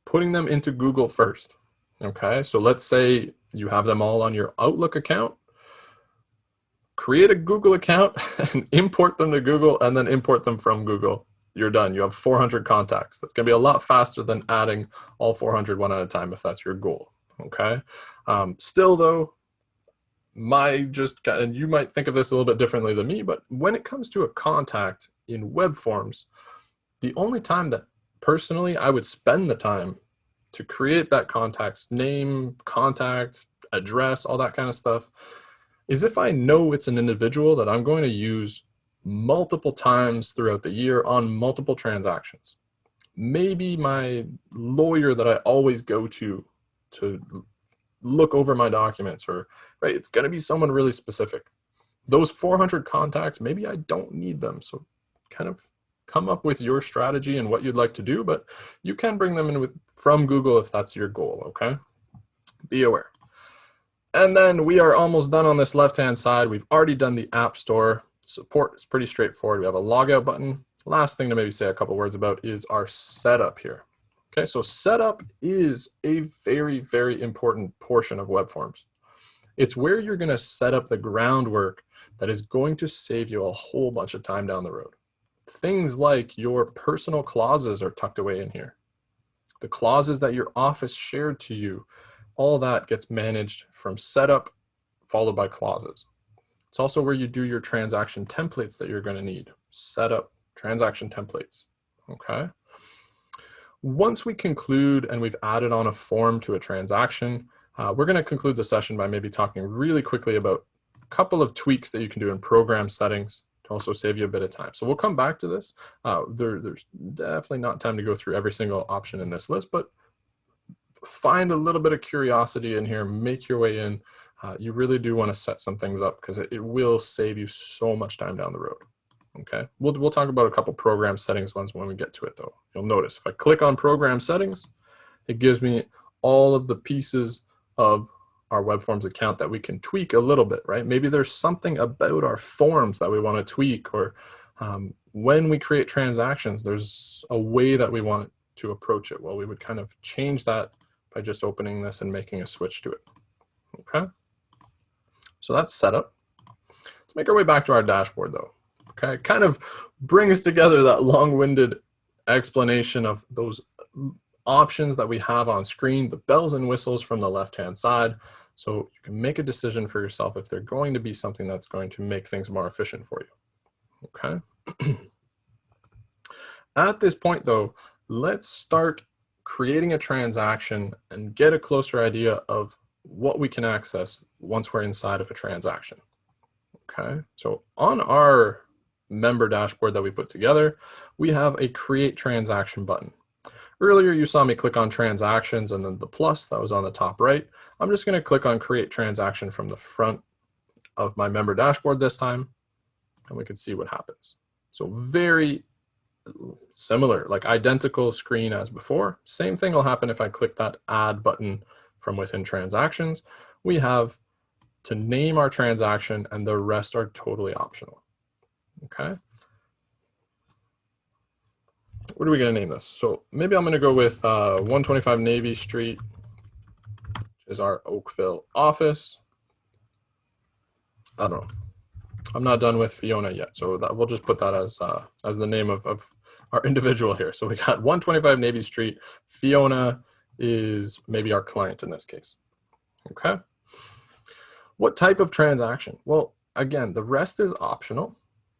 putting them into Google first. Okay, so let's say you have them all on your Outlook account. Create a Google account and import them to Google and then import them from Google. You're done. You have 400 contacts. That's going to be a lot faster than adding all 400 one at a time if that's your goal. Okay. Still though, and you might think of this a little bit differently than me, but when it comes to a contact in WebForms, the only time that personally I would spend the time to create that contact's name, contact, address, all that kind of stuff, is if I know it's an individual that I'm going to use multiple times throughout the year on multiple transactions. Maybe my lawyer that I always go to look over my documents, or right, it's going to be someone really specific. Those 400 contacts, maybe I don't need them. So kind of come up with your strategy and what you'd like to do, but you can bring them in from Google if that's your goal, okay? Be aware. And then we are almost done on this left-hand side. We've already done the App Store. Support is pretty straightforward. We have a logout button. Last thing to maybe say a couple words about is our setup here. Okay, so setup is a very, very important portion of WebForms. It's where you're going to set up the groundwork that is going to save you a whole bunch of time down the road. Things like your personal clauses are tucked away in here. The clauses that your office shared to you, all that gets managed from setup followed by clauses. It's also where you do your transaction templates that you're going to need. Setup, transaction templates, okay? Once we conclude and we've added on a form to a transaction, we're going to conclude the session by maybe talking really quickly about a couple of tweaks that you can do in program settings to also save you a bit of time. So we'll come back to this. There's definitely not time to go through every single option in this list, but find a little bit of curiosity in here, make your way in. You really do want to set some things up because it will save you so much time down the road. Okay, we'll talk about a couple program settings ones when we get to it though. You'll notice if I click on program settings, it gives me all of the pieces of our WebForms account that we can tweak a little bit, right? Maybe there's something about our forms that we want to tweak, or when we create transactions, there's a way that we want to approach it. Well, we would kind of change that by just opening this and making a switch to it. Okay, so that's set up. Let's make our way back to our dashboard though. Okay, kind of bring us together that long-winded explanation of those options that we have on screen, the bells and whistles from the left-hand side, so you can make a decision for yourself if they're going to be something that's going to make things more efficient for you. Okay. At this point though, let's start creating a transaction and get a closer idea of what we can access once we're inside of a transaction. Okay, so on our member dashboard that we put together, we have a create transaction button. Earlier you saw me click on transactions and then the plus that was on the top right. I'm just going to click on create transaction from the front of my member dashboard this time, and we can see what happens. So very similar, like identical screen as before. Same thing will happen if I click that add button from within transactions. We have to name our transaction and the rest are totally optional. Okay. What are we going to name this? So maybe I'm going to go with 125 Navy Street, which is our Oakville office. I don't know. I'm not done with Fiona yet, so that we'll just put that as the name of our individual here. So we got 125 Navy Street. Fiona is maybe our client in this case. Okay. What type of transaction? Well, again, the rest is optional.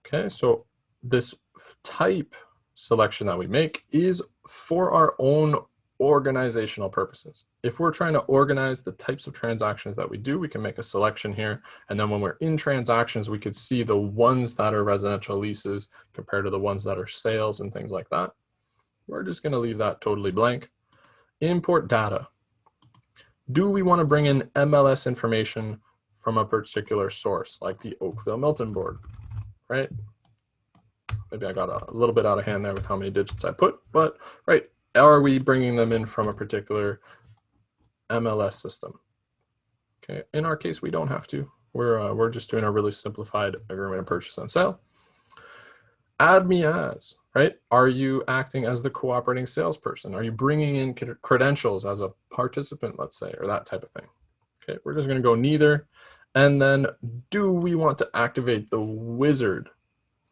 Okay, so this type selection that we make is for our own organizational purposes. If we're trying to organize the types of transactions that we do, we can make a selection here. And then when we're in transactions, we could see the ones that are residential leases compared to the ones that are sales and things like that. We're just going to leave that totally blank. Import data. Do we want to bring in MLS information from a particular source, like the Oakville Milton board, right? Maybe I got a little bit out of hand there with how many digits I put, but right, are we bringing them in from a particular MLS system? Okay, in our case, we don't have to. We're just doing a really simplified agreement of purchase and sale. Add me as, right? Are you acting as the cooperating salesperson? Are you bringing in credentials as a participant, let's say, or that type of thing? Okay, we're just going to go neither. And then do we want to activate the wizard,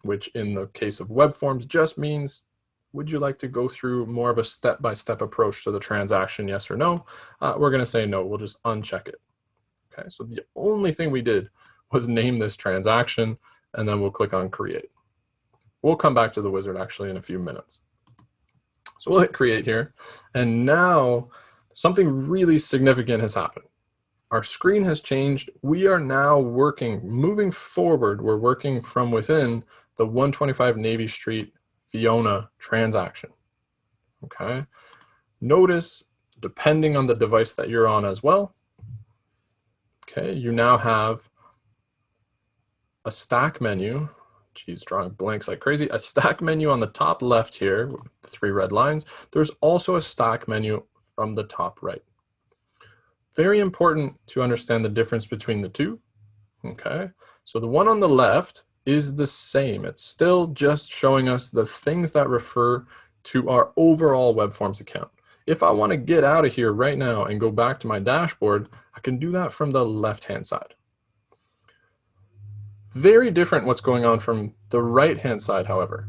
which in the case of WEBForms just means, would you like to go through more of a step-by-step approach to the transaction, yes or no? We're going to say no, we'll just uncheck it. Okay, so the only thing we did was name this transaction, and then we'll click on create. We'll come back to the wizard actually in a few minutes. So we'll hit create here, and now something really significant has happened. Our screen has changed. We are now moving forward, we're working from within the 125 Navy Street Fiona transaction. Okay. Notice, depending on the device that you're on as well, okay, you now have a stack menu. Geez, drawing blanks like crazy. A stack menu on the top left here with the 3 red lines. There's also a stack menu from the top right. Very important to understand the difference between the two. Okay, so the one on the left is the same. It's still just showing us the things that refer to our overall WebForms account. If I want to get out of here right now and go back to my dashboard, I can do that from the left-hand side. Very different what's going on from the right-hand side, however.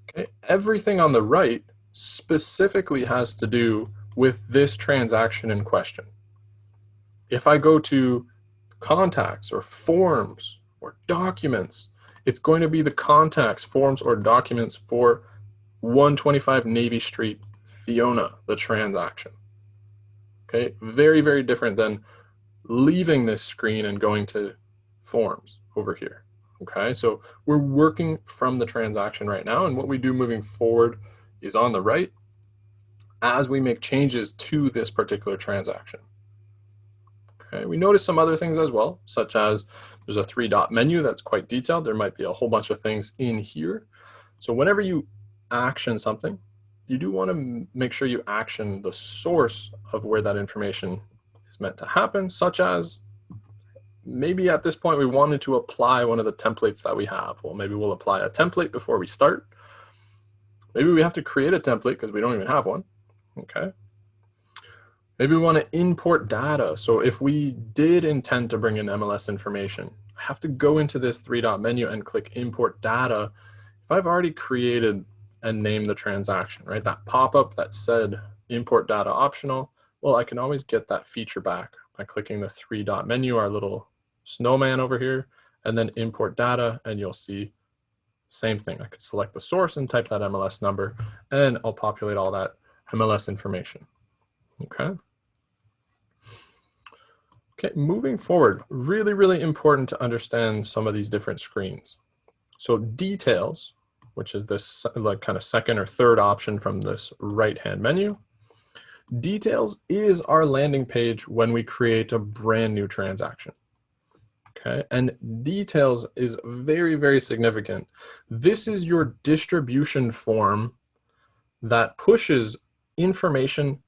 Okay, everything on the right specifically has to do with this transaction in question. If I go to contacts or forms or documents, it's going to be the contacts, forms, or documents for 125 Navy Street, Fiona, the transaction. Okay, very, very different than leaving this screen and going to forms over here. Okay, so we're working from the transaction right now, and what we do moving forward is on the right as we make changes to this particular transaction. Okay, we notice some other things as well, such as there's a 3-dot menu that's quite detailed. There might be a whole bunch of things in here. So whenever you action something, you do want to make sure you action the source of where that information is meant to happen, such as maybe at this point we wanted to apply one of the templates that we have. Well, maybe we'll apply a template before we start. Maybe we have to create a template because we don't even have one. Okay. Maybe we want to import data. So if we did intend to bring in MLS information, I have to go into this three-dot menu and click import data. If I've already created and named the transaction, right? That pop-up that said import data optional, well, I can always get that feature back by clicking the three-dot menu, our little snowman over here, and then import data, and you'll see same thing. I could select the source and type that MLS number, and I'll populate all that MLS information. Okay. Okay, moving forward, really, really important to understand some of these different screens. So details, which is this like kind of second or third option from this right-hand menu. Details is our landing page when we create a brand new transaction. Okay, and details is very, very significant. This is your distribution form that pushes information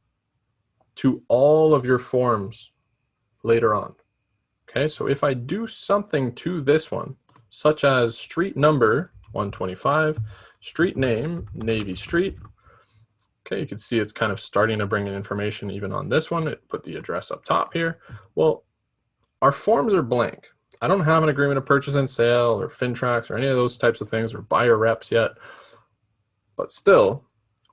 to all of your forms later on. Okay, so if I do something to this one, such as street number 125, street name Navy Street. Okay, you can see it's kind of starting to bring in information even on this one. It put the address up top here. Well, our forms are blank. I don't have an agreement of purchase and sale or FinTrax or any of those types of things or buyer reps yet. But still,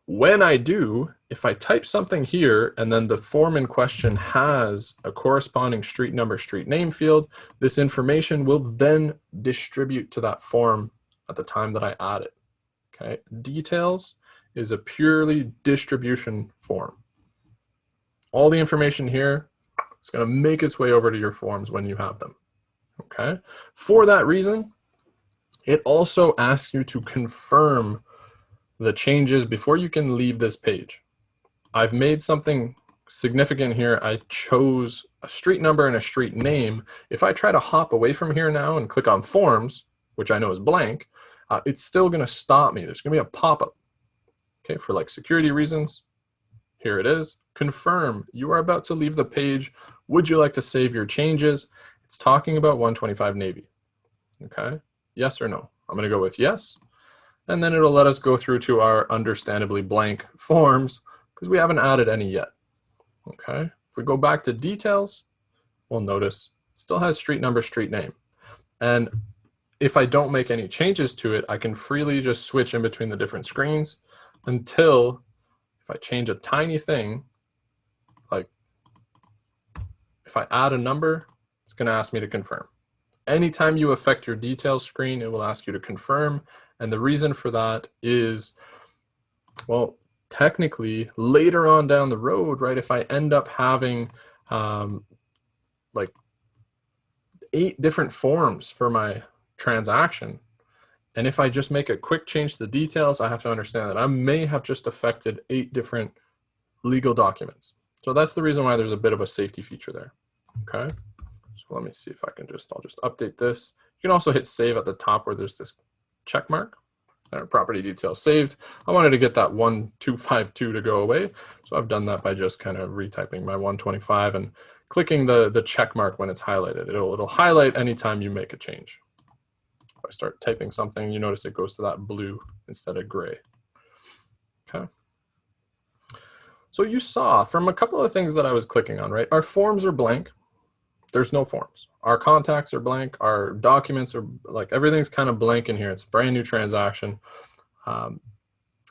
when I do, if I type something here and then the form in question has a corresponding street number, street name field, this information will then distribute to that form at the time that I add it. Okay, details is a purely distribution form. All the information here is going to make its way over to your forms when you have them. Okay, for that reason, it also asks you to confirm the changes before you can leave this page. I've made something significant here. I chose a street number and a street name. If I try to hop away from here now and click on forms, which I know is blank, it's still going to stop me. There's going to be a pop-up. Okay, for like security reasons, here it is. Confirm, you are about to leave the page. Would you like to save your changes? It's talking about 125 Navy. Okay, yes or no? I'm going to go with yes. And then it'll let us go through to our understandably blank forms because we haven't added any yet. Okay, if we go back to details, we'll notice it still has street number, street name. And if I don't make any changes to it, I can freely just switch in between the different screens until if I change a tiny thing, like if I add a number, it's going to ask me to confirm. Anytime you affect your details screen, it will ask you to confirm. And the reason for that is, well, technically later on down the road, right, if I end up having like 8 different forms for my transaction, and if I just make a quick change to the details, I have to understand that I may have just affected 8 different legal documents. So that's the reason why there's a bit of a safety feature there. Okay, so let me see if I can I'll just update this. You can also hit save at the top where there's this check mark. Property details saved. I wanted to get that 1252 to go away. So I've done that by just kind of retyping my 125 and clicking the check mark when it's highlighted. It'll highlight anytime you make a change. If I start typing something, you notice it goes to that blue instead of gray. Okay. So you saw from a couple of things that I was clicking on, right? Our forms are blank. There's no forms. Our contacts are blank. Our documents are like, everything's kind of blank in here. It's a brand new transaction.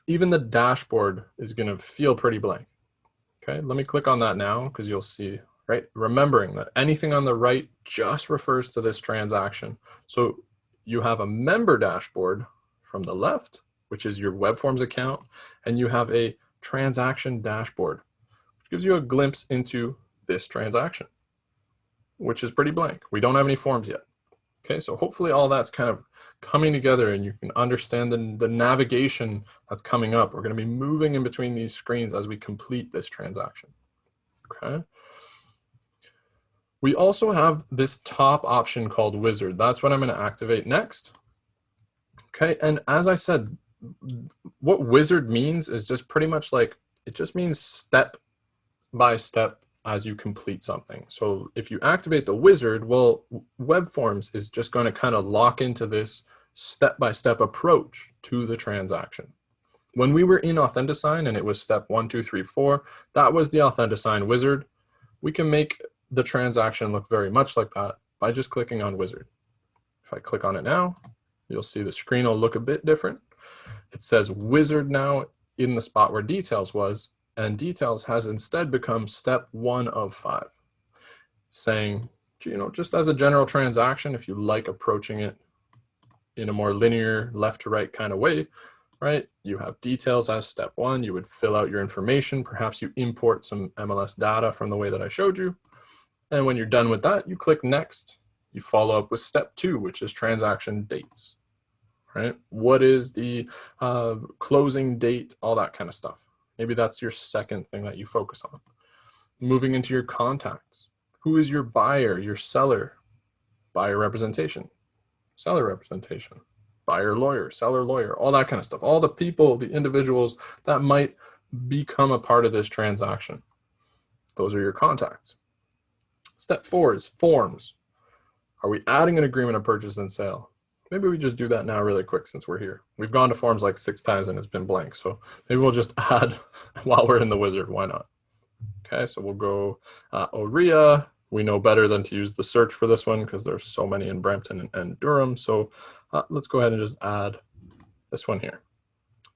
Even the dashboard is going to feel pretty blank. Okay, let me click on that now because you'll see, right? Remembering that anything on the right just refers to this transaction. So you have a member dashboard from the left, which is your WEBForms account, and you have a transaction dashboard, which gives you a glimpse into this transaction, which is pretty blank. We don't have any forms yet. Okay, so hopefully all that's kind of coming together and you can understand the navigation that's coming up. We're going to be moving in between these screens as we complete this transaction. Okay. We also have this top option called Wizard. That's what I'm going to activate next. Okay, and as I said, what Wizard means is just pretty much like, it just means step by step as you complete something. So if you activate the wizard, well, WEBForms is just going to kind of lock into this step-by-step approach to the transaction. When we were in AuthentiSign and it was step 1, 2, 3, 4, that was the AuthentiSign wizard. We can make the transaction look very much like that by just clicking on wizard. If I click on it now, you'll see the screen will look a bit different. It says wizard now in the spot where details was, and details has instead become step 1 of 5, saying, you know, just as a general transaction, if you like approaching it in a more linear left to right kind of way, right? You have details as step 1, you would fill out your information, perhaps you import some MLS data from the way that I showed you. And when you're done with that, you click next. You follow up with step 2, which is transaction dates, right? What is the closing date, all that kind of stuff. Maybe that's your second thing that you focus on. Moving into your contacts. Who is your buyer, your seller? Buyer representation, seller representation, buyer lawyer, seller lawyer, all that kind of stuff. All the people, the individuals that might become a part of this transaction. Those are your contacts. Step 4 is forms. Are we adding an agreement of purchase and sale? Maybe we just do that now really quick since we're here. We've gone to forms like 6 times and it's been blank. So maybe we'll just add while we're in the wizard. Why not? Okay, so we'll go OREA. We know better than to use the search for this one because there's so many in Brampton and Durham. So let's go ahead and just add this one here.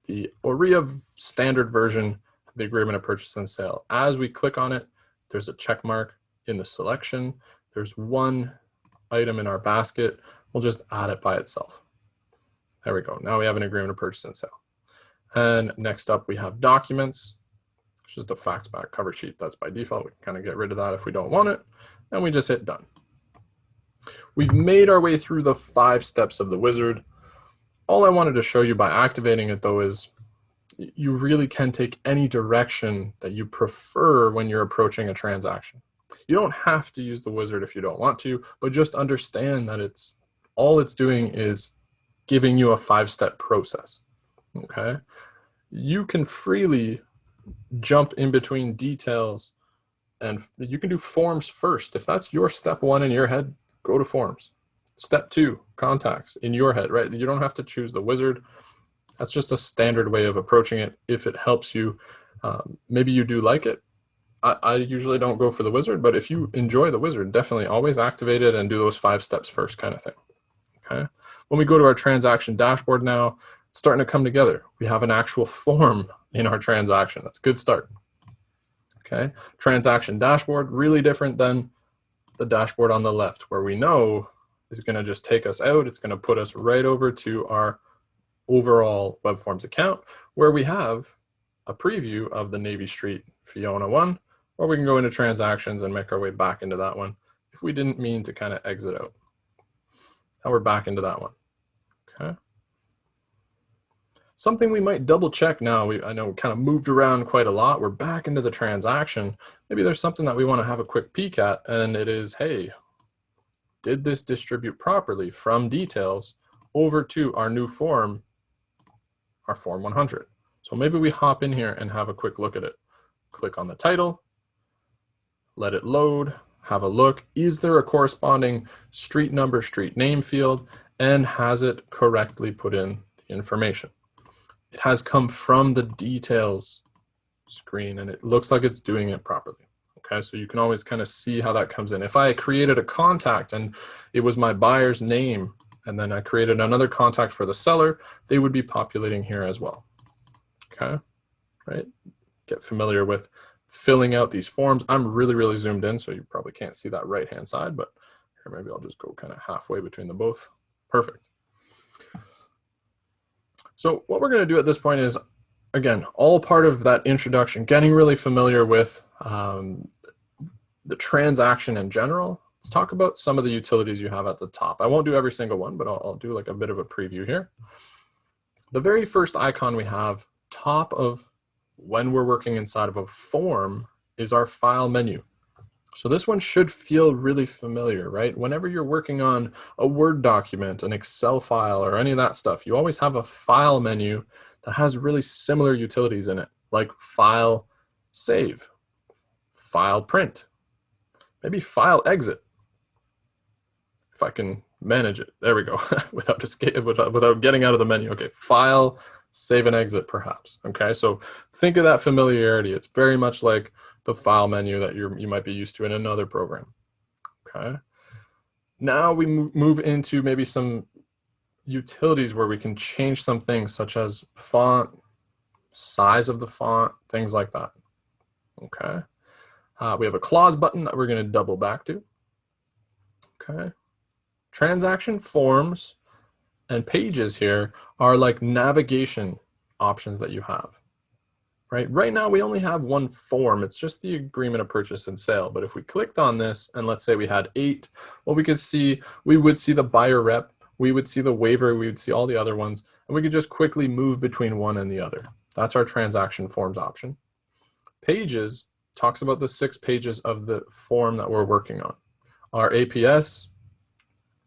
The OREA standard version of the agreement of purchase and sale. As we click on it, there's a check mark in the selection. There's one item in our basket. We'll just add it by itself. There we go. Now we have an agreement of purchase and sale. And next up we have documents. It's just a fax back cover sheet. That's by default. We can kind of get rid of that if we don't want it. And we just hit done. We've made our way through the 5 steps of the wizard. All I wanted to show you by activating it though is you really can take any direction that you prefer when you're approaching a transaction. You don't have to use the wizard if you don't want to, but just understand that all it's doing is giving you a 5-step process. Okay? You can freely jump in between details, and you can do forms first. If that's your step 1 in your head, go to forms. Step 2, contacts in your head, right? You don't have to choose the wizard. That's just a standard way of approaching it if it helps you. Maybe you do like it. I usually don't go for the wizard, but if you enjoy the wizard, definitely always activate it and do those 5 steps first kind of thing. Okay. When we go to our transaction dashboard now, it's starting to come together. We have an actual form in our transaction. That's a good start. Okay. Transaction dashboard, really different than the dashboard on the left, where we know is going to just take us out. It's going to put us right over to our overall WebForms account, where we have a preview of the Navy Street Fiona one, or we can go into transactions and make our way back into that one if we didn't mean to kind of exit out. Now we're back into that one. Okay. Something we might double check now, I know we kind of moved around quite a lot. We're back into the transaction. Maybe there's something that we want to have a quick peek at, and it is, hey, did this distribute properly from details over to our new form, our form 100? So maybe we hop in here and have a quick look at it. Click on the title, let it load, have a look. Is there a corresponding street number, street name field, and has it correctly put in the information? It has come from the details screen, and it looks like it's doing it properly. Okay, so you can always kind of see how that comes in. If I created a contact and it was my buyer's name, and then I created another contact for the seller, they would be populating here as well. Okay, right? Get familiar with filling out these forms. I'm really zoomed in, so you probably can't see that right-hand side, but here, maybe I'll just go kind of halfway between the both. Perfect. So what we're going to do at this point is, again, all part of that introduction, getting really familiar with the transaction in general. Let's talk about some of the utilities you have at the top. I won't do every single one, but I'll do like a bit of a preview here. The very first icon we have, top of when we're working inside of a form, is our file menu. So this one should feel really familiar, right? Whenever you're working on a Word document, an Excel file, or any of that stuff, you always have a file menu that has really similar utilities in it, like file save, file print, maybe file exit, if I can manage it. There we go, without getting out of the menu. Okay, file, save and exit perhaps. Okay, so think of that familiarity. It's very much like the file menu that you might be used to in another program. Okay, Now we move into maybe some utilities where we can change some things such as font, size of the font, things like that. Okay. We have a clause button that we're going to double back to. Okay. Transaction forms and pages here are like navigation options that you have. Right now we only have one form. It's just the agreement of purchase and sale. But if we clicked on this and let's say we had 8, well, we would see the buyer rep, we would see the waiver, we would see all the other ones, and we could just quickly move between one and the other. That's our transaction forms option. Pages talks about the 6 pages of the form that we're working on. Our APS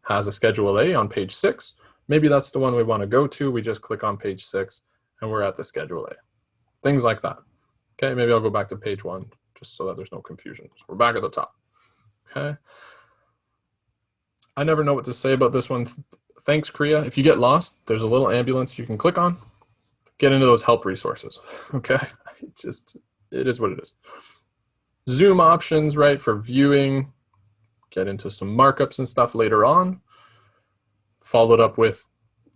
has a Schedule A on page 6. Maybe that's the one we want to go to. We just click on page 6 and we're at the Schedule A. Things like that. Okay, maybe I'll go back to page 1 just so that there's no confusion. So we're back at the top. Okay. I never know what to say about this one. Thanks, Kriya. If you get lost, there's a little ambulance you can click on. Get into those help resources. Okay, it is what it is. Zoom options, right, for viewing. Get into some markups and stuff later on. Followed up with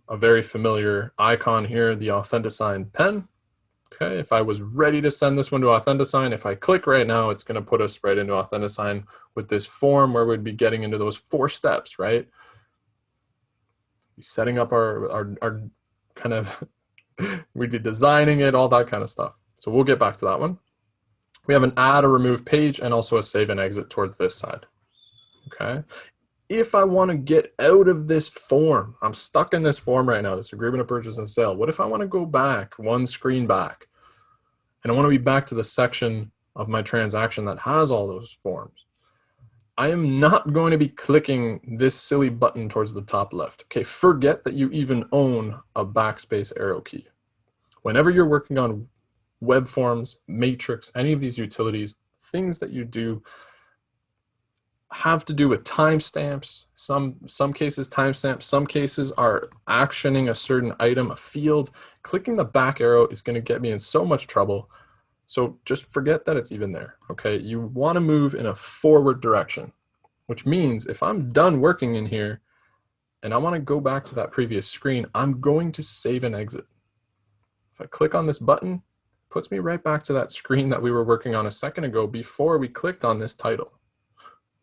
a very familiar icon here, the AuthentiSign pen. Okay, if I was ready to send this one to AuthentiSign, if I click right now, it's going to put us right into AuthentiSign with this form where we'd be getting into those 4 steps, right? Setting up our kind of, we'd be designing it, all that kind of stuff. So we'll get back to that one. We have an add or remove page and also a save and exit towards this side. Okay. If I want to get out of this form, I'm stuck in this form right now, this agreement of purchase and sale. What if I want to go back, one screen back, and I want to be back to the section of my transaction that has all those forms? I am not going to be clicking this silly button towards the top left. Okay, forget that you even own a backspace arrow key. Whenever you're working on web forms, matrix, any of these utilities, things that you do have to do with timestamps. Some cases timestamps, some cases are actioning a certain item, a field. Clicking the back arrow is going to get me in so much trouble. So just forget that it's even there. Okay, you want to move in a forward direction, which means if I'm done working in here and I want to go back to that previous screen, I'm going to save and exit. If I click on this button, it puts me right back to that screen that we were working on a second ago before we clicked on this title.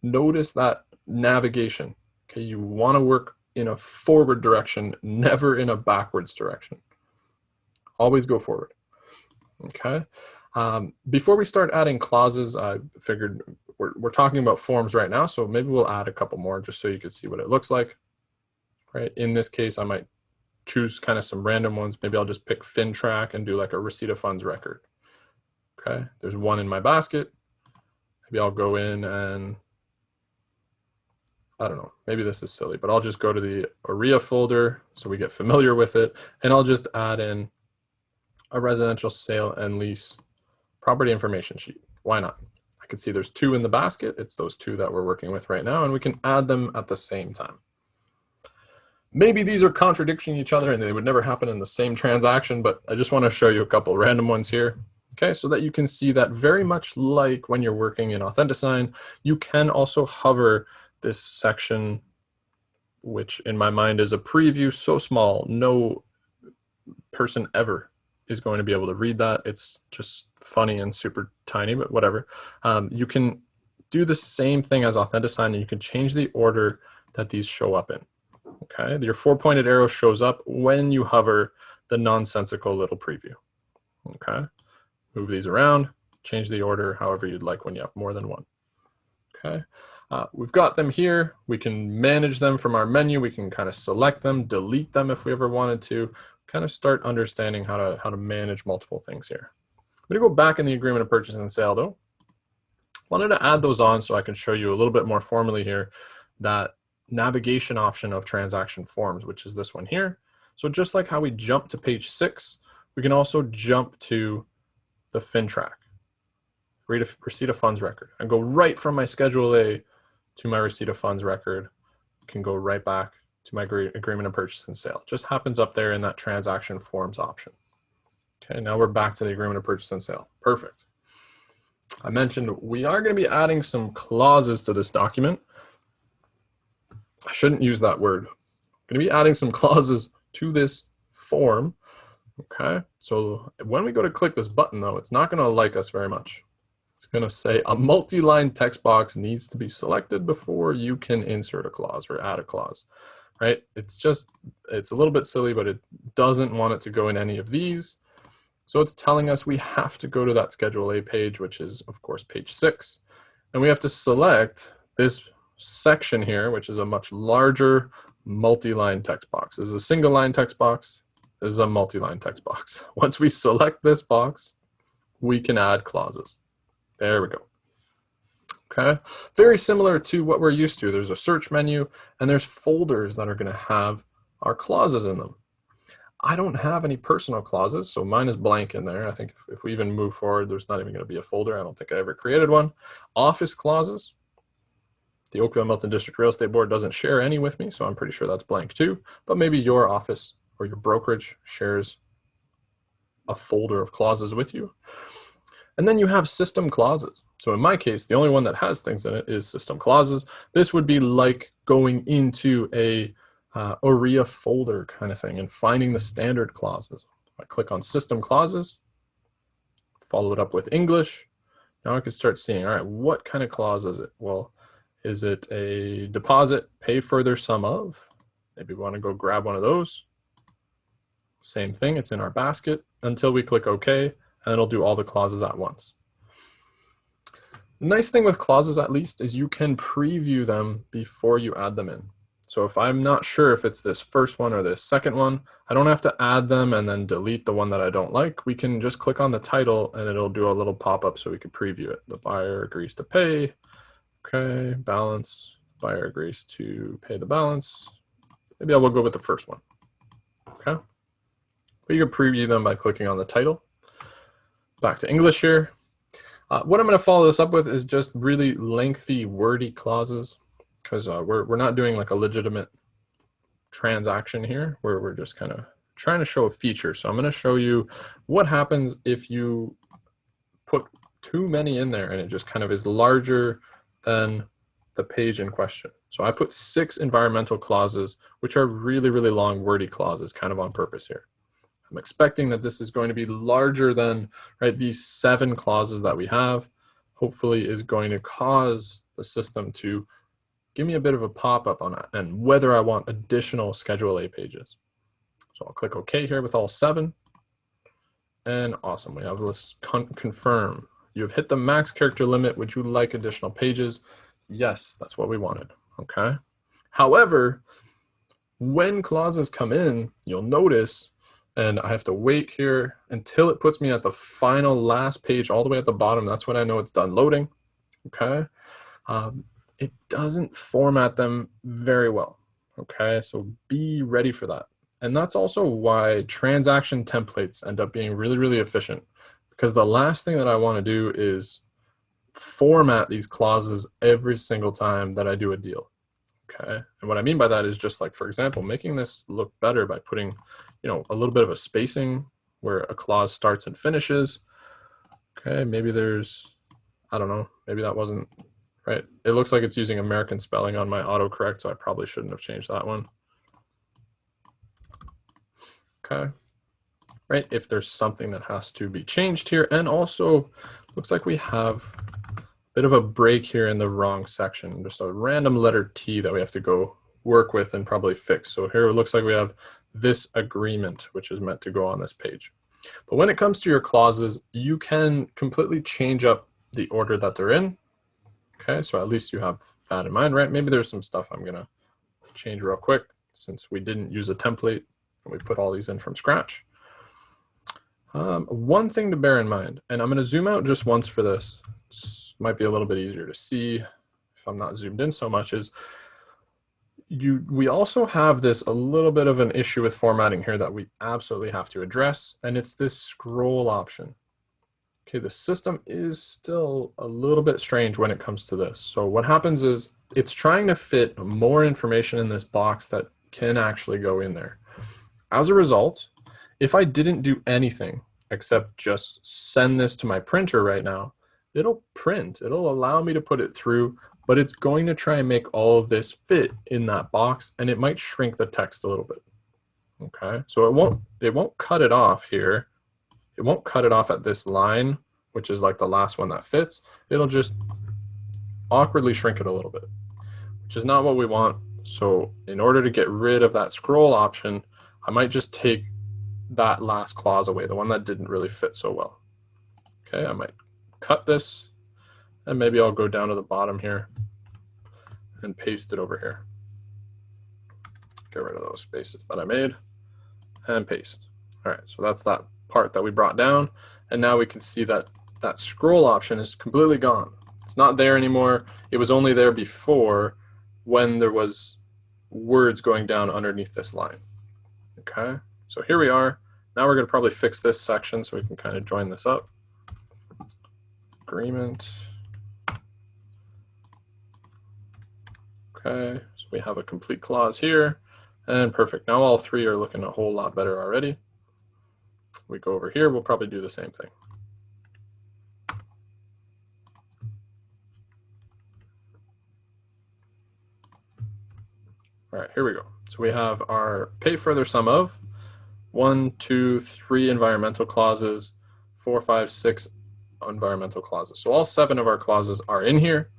Notice that navigation. Okay, you want to work in a forward direction, never in a backwards direction. Always go forward. Okay. Before we start adding clauses, I figured we're talking about forms right now, so maybe we'll add a couple more just so you can see what it looks like. Right. In this case, I might choose kind of some random ones. Maybe I'll just pick FinTrack and do like a receipt of funds record. Okay. There's one in my basket. Maybe I'll go in and I don't know, maybe this is silly, but I'll just go to the ARIA folder so we get familiar with it, and I'll just add in a residential sale and lease property information sheet. Why not? I can see there's 2 in the basket. It's those 2 that we're working with right now, and we can add them at the same time. Maybe these are contradicting each other and they would never happen in the same transaction, but I just want to show you a couple random ones here. Okay, so that you can see that very much like when you're working in AuthentiSign, you can also hover this section, which in my mind is a preview so small, no person ever is going to be able to read that. It's just funny and super tiny, but whatever. You can do the same thing as AuthentiSign, and you can change the order that these show up in. Okay, your 4-pointed arrow shows up when you hover the nonsensical little preview. Okay, move these around, change the order however you'd like when you have more than one. Okay. We've got them here. We can manage them from our menu. We can kind of select them, delete them if we ever wanted to, kind of start understanding how to manage multiple things here. I'm going to go back in the agreement of purchase and sale though. Wanted to add those on so I can show you a little bit more formally here that navigation option of transaction forms, which is this one here. So just like how we jump to page 6, we can also jump to the FinTrack, receipt of funds record, and go right from my Schedule A to my receipt of funds record. Can go right back to my agreement of purchase and sale. It just happens up there in that transaction forms option. Okay, now we're back to the agreement of purchase and sale. Perfect. I mentioned we are going to be adding some clauses to this document. I shouldn't use that word. I'm going to be adding some clauses to this form. Okay, so when we go to click this button though, it's not going to like us very much. It's going to say a multi-line text box needs to be selected before you can insert a clause or add a clause, right? It's a little bit silly, but it doesn't want it to go in any of these. So it's telling us we have to go to that Schedule A page, which is of course page 6. And we have to select this section here, which is a much larger multi-line text box. This is a single line text box. This is a multi-line text box. Once we select this box, we can add clauses. There we go. Okay, very similar to what we're used to. There's a search menu and there's folders that are going to have our clauses in them. I don't have any personal clauses, so mine is blank in there. I think if we even move forward, there's not even going to be a folder. I don't think I ever created one. Office clauses. The Oakville Milton District Real Estate Board doesn't share any with me, so I'm pretty sure that's blank too. But maybe your office or your brokerage shares a folder of clauses with you. And then you have system clauses. So in my case, the only one that has things in it is system clauses. This would be like going into a OREA folder kind of thing and finding the standard clauses. I click on system clauses, follow it up with English. Now I can start seeing, all right, what kind of clause is it? Well, is it a deposit, pay further sum of? Maybe we want to go grab one of those. Same thing, it's in our basket until we click OK, and it'll do all the clauses at once. The nice thing with clauses, at least, is you can preview them before you add them in. So if I'm not sure if it's this first one or this second one, I don't have to add them and then delete the one that I don't like. We can just click on the title and it'll do a little pop-up so we can preview it. The buyer agrees to pay. Okay, balance. Buyer agrees to pay the balance. Maybe I will go with the first one. Okay. But you can preview them by clicking on the title. Back to English here. What I'm going to follow this up with is just really lengthy, wordy clauses, because we're not doing like a legitimate transaction here, where we're just kind of trying to show a feature. So I'm going to show you what happens if you put too many in there and it just kind of is larger than the page in question. So I put 6 environmental clauses, which are really, really long, wordy clauses, kind of on purpose here. I'm expecting that this is going to be larger than, right, these 7 clauses that we have. Hopefully is going to cause the system to give me a bit of a pop-up on it and whether I want additional Schedule A pages. So I'll click OK here with all 7. And awesome, we have this confirm. You have hit the max character limit. Would you like additional pages? Yes, that's what we wanted. Okay. However, when clauses come in, you'll notice, and I have to wait here until it puts me at the final last page all the way at the bottom. That's when I know it's done loading. Okay. It doesn't format them very well. Okay. So be ready for that. And that's also why transaction templates end up being really, really efficient, because the last thing that I want to do is format these clauses every single time that I do a deal. Okay. And what I mean by that is just like, for example, making this look better by putting, a little bit of a spacing where a clause starts and finishes. Okay. Maybe there's, I don't know, maybe that wasn't right. It looks like it's using American spelling on my autocorrect, so I probably shouldn't have changed that one. Okay. Right. If there's something that has to be changed here, and also looks like we have a bit of a break here in the wrong section, just a random letter T that we have to go work with and probably fix. So here it looks like we have this agreement, which is meant to go on this page. But when it comes to your clauses, you can completely change up the order that they're in. Okay, so at least you have that in mind, right? Maybe there's some stuff I'm gonna change real quick since we didn't use a template and we put all these in from scratch. One thing to bear in mind, and I'm gonna zoom out just once for this, might be a little bit easier to see if I'm not zoomed in so much, is we also have this a little bit of an issue with formatting here that we absolutely have to address, and it's this scroll option. Okay, the system is still a little bit strange when it comes to this. So what happens is it's trying to fit more information in this box that can actually go in there. As a result, if I didn't do anything except just send this to my printer right now, it'll print, it'll allow me to put it through, but it's going to try and make all of this fit in that box, and it might shrink the text a little bit. Okay, so it won't cut it off here. It won't cut it off at this line, which is like the last one that fits. It'll just awkwardly shrink it a little bit, which is not what we want. So in order to get rid of that scroll option, I might just take that last clause away, the one that didn't really fit so well. Okay, I might cut this, and maybe I'll go down to the bottom here and paste it over here. Get rid of those spaces that I made and paste. All right, so that's that part that we brought down, and now we can see that that scroll option is completely gone. It's not there anymore. It was only there before when there was words going down underneath this line. Okay, so here we are. Now we're going to probably fix this section so we can kind of join this up. Agreement. Okay, so we have a complete clause here, and perfect. Now all three are looking a whole lot better already. We go over here, we'll probably do the same thing. All right, here we go. So we have our pay further sum of 1, 2, 3 environmental clauses, 4, 5, 6 environmental clauses. So all 7 of our clauses are in here.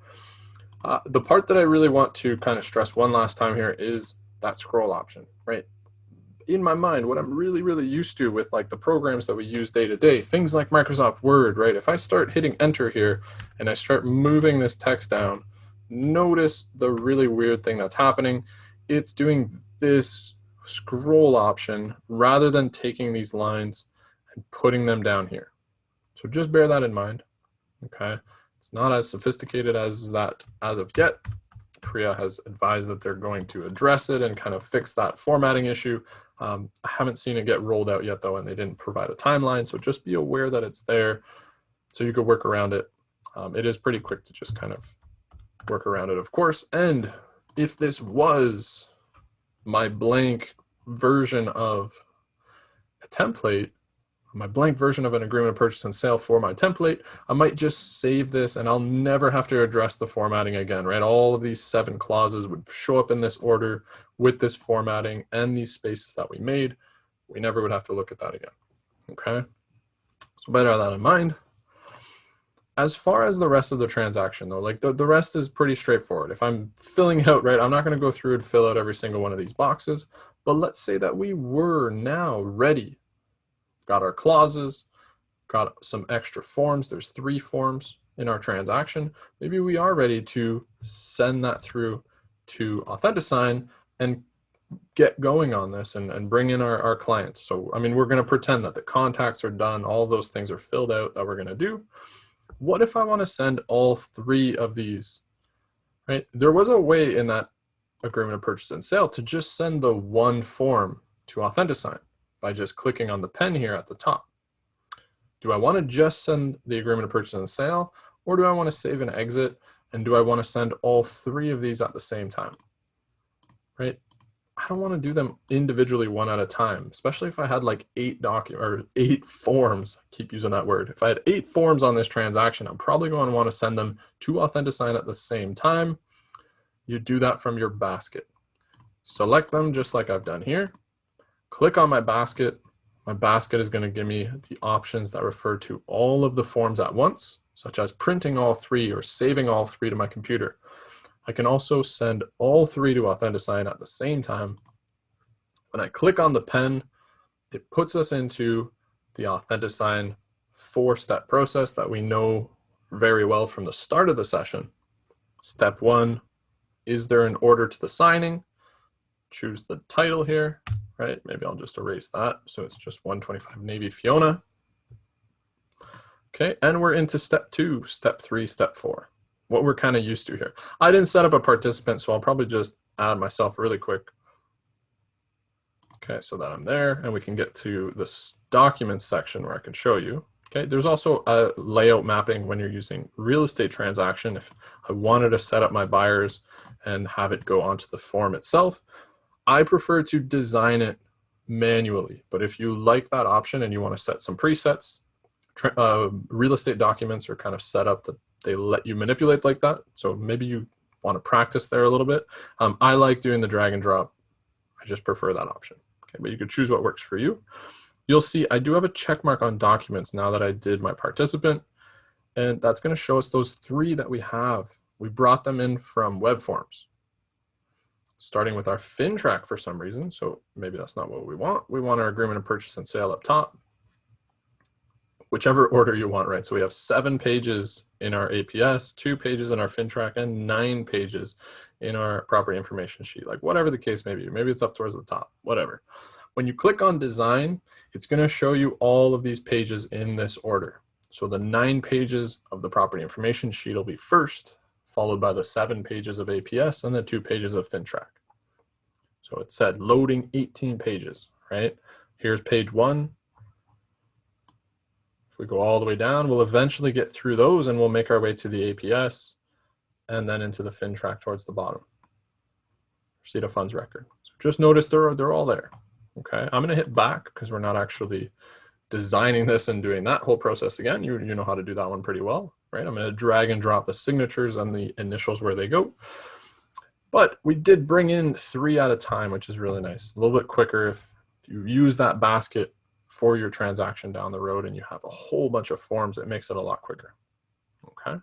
The part that I really want to kind of stress one last time here is that scroll option, right? In my mind, what I'm really used to with like the programs that we use day to day, things like Microsoft Word, right? If I start hitting enter here and I start moving this text down, notice the really weird thing that's happening. It's doing this scroll option rather than taking these lines and putting them down here. So just bear that in mind, okay? It's not as sophisticated as that as of yet. Korea has advised that they're going to address it and kind of fix that formatting issue. I haven't seen it get rolled out yet though, and they didn't provide a timeline, so just be aware that it's there so you could work around it. It is pretty quick to just kind of work around it, of course. And if this was my blank version of a template, my blank version of an agreement of purchase and sale for my template, I might just save this and I'll never have to address the formatting again, right? All of these 7 clauses would show up in this order with this formatting and these spaces that we made. We never would have to look at that again, okay? So bear that in mind. As far as the rest of the transaction though, like the rest is pretty straightforward. If I'm filling out, right, I'm not gonna go through and fill out every single one of these boxes, but let's say that we were now ready. Got our clauses, got some extra forms. There's 3 forms in our transaction. Maybe we are ready to send that through to AuthentiSign and get going on this and bring in our clients. So, I mean, we're gonna pretend that the contacts are done, all those things are filled out that we're gonna do. What if I wanna send all 3 of these, right? There was a way in that agreement of purchase and sale to just send the 1 form to AuthentiSign by just clicking on the pen here at the top. Do I want to just send the agreement of purchase and sale, or do I want to save and exit, and do I want to send all 3 of these at the same time, right? I don't want to do them individually one at a time, especially if I had like 8 forms, I keep using that word. If I had 8 forms on this transaction, I'm probably going to want to send them to AuthentiSign at the same time. You do that from your basket. Select them just like I've done here. Click on my basket. My basket is going to give me the options that refer to all of the forms at once, such as printing all 3 or saving all 3 to my computer. I can also send all 3 to AuthentiSign at the same time. When I click on the pen, it puts us into the AuthentiSign 4-step process that we know very well from the start of the session. Step 1, is there an order to the signing? Choose the title here. Right, maybe I'll just erase that. So it's just 125 Navy Fiona. Okay, and we're into step 2, step 3, step 4. What we're kind of used to here. I didn't set up a participant, so I'll probably just add myself really quick. Okay, so that I'm there, and we can get to this documents section where I can show you. Okay, there's also a layout mapping when you're using real estate transaction. If I wanted to set up my buyers and have it go onto the form itself, I prefer to design it manually, but if you like that option and you want to set some presets, real estate documents are kind of set up that they let you manipulate like that. So maybe you want to practice there a little bit. I like doing the drag and drop. I just prefer that option. Okay, but you could choose what works for you. You'll see I do have a check mark on documents now that I did my participant, and that's going to show us those 3 that we have. We brought them in from WEBForms, starting with our FinTrack for some reason. So maybe that's not what we want. We want our agreement of purchase and sale up top, whichever order you want, right? So we have 7 pages in our APS, 2 pages in our FinTrack, and 9 pages in our property information sheet, like whatever the case may be. Maybe it's up towards the top, whatever. When you click on design, it's going to show you all of these pages in this order. So the 9 pages of the property information sheet will be first, followed by the 7 pages of APS and the 2 pages of FinTrack. So it said loading 18 pages, right? Here's page 1. If we go all the way down, we'll eventually get through those and we'll make our way to the APS and then into the FinTrack towards the bottom. Receipt of funds record. So just notice they're all there. Okay, I'm gonna hit back because we're not actually designing this and doing that whole process again. You know how to do that one pretty well, right? I'm gonna drag and drop the signatures and the initials where they go. But we did bring in 3 at a time, which is really nice. A little bit quicker if you use that basket for your transaction down the road and you have a whole bunch of forms, it makes it a lot quicker. Okay,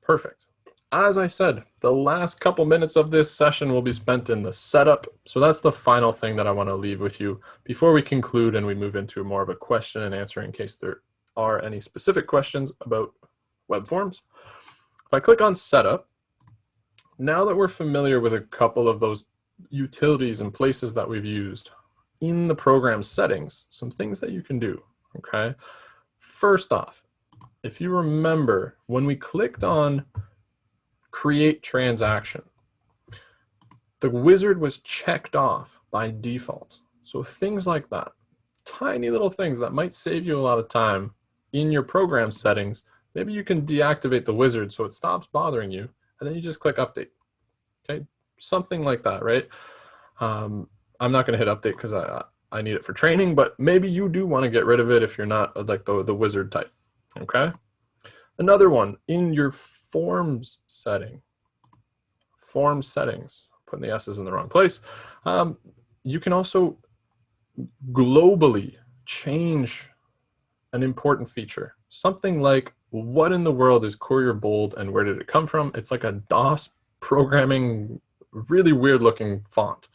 perfect. As I said, the last couple minutes of this session will be spent in the setup. So that's the final thing that I want to leave with you before we conclude and we move into more of a question and answer in case there are any specific questions about WEBForms. If I click on setup, now that we're familiar with a couple of those utilities and places that we've used in the program settings, some things that you can do, okay? First off, if you remember, when we clicked on create transaction, the wizard was checked off by default. So things like that, tiny little things that might save you a lot of time in your program settings, maybe you can deactivate the wizard so it stops bothering you, and then you just click update. Okay, something like that, right? I'm not going to hit update because I need it for training, but maybe you do want to get rid of it if you're not like the wizard type. Okay, another one in your forms setting, form settings, putting the S's in the wrong place. You can also globally change an important feature. Something like, what in the world is Courier Bold and where did it come from? It's like a DOS programming, really weird looking font.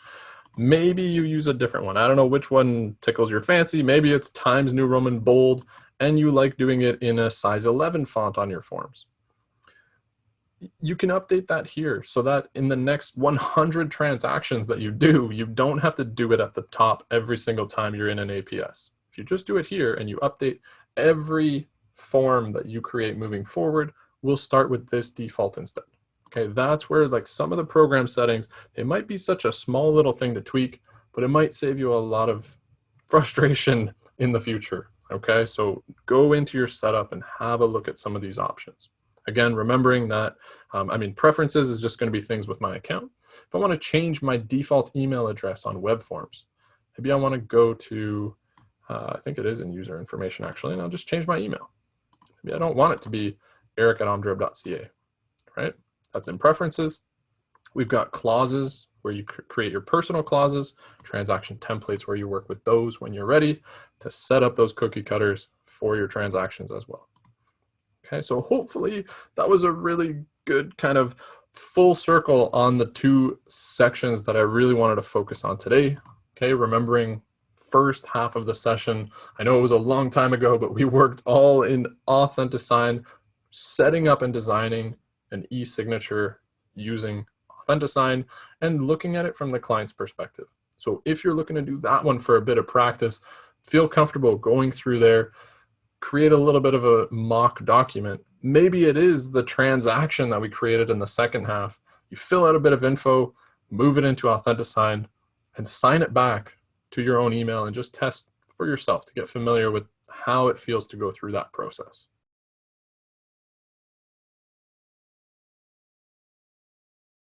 Maybe you use a different one. I don't know which one tickles your fancy. Maybe it's Times New Roman Bold and you like doing it in a size 11 font on your forms. You can update that here so that in the next 100 transactions that you do, you don't have to do it at the top every single time you're in an APS. If you just do it here and you update every form that you create moving forward, we'll start with this default instead. Okay, that's where like some of the program settings, they might be such a small little thing to tweak, but it might save you a lot of frustration in the future. Okay, so go into your setup and have a look at some of these options. Again, remembering that, preferences is just going to be things with my account. If I want to change my default email address on WEBForms, maybe I want to go to, I think it is in user information actually, and I'll just change my email. Maybe I don't want it to be eric@omdreb.ca, right? That's in preferences. We've got clauses where you create your personal clauses, transaction templates where you work with those when you're ready to set up those cookie cutters for your transactions as well. Okay, so hopefully that was a really good kind of full circle on the 2 sections that I really wanted to focus on today. Okay, remembering first half of the session, I know it was a long time ago, but we worked all in AuthentiSign, setting up and designing an e-signature using AuthentiSign and looking at it from the client's perspective. So if you're looking to do that one for a bit of practice, feel comfortable going through there, create a little bit of a mock document. Maybe it is the transaction that we created in the second half. You fill out a bit of info, move it into AuthentiSign, and sign it back to your own email and just test for yourself to get familiar with how it feels to go through that process.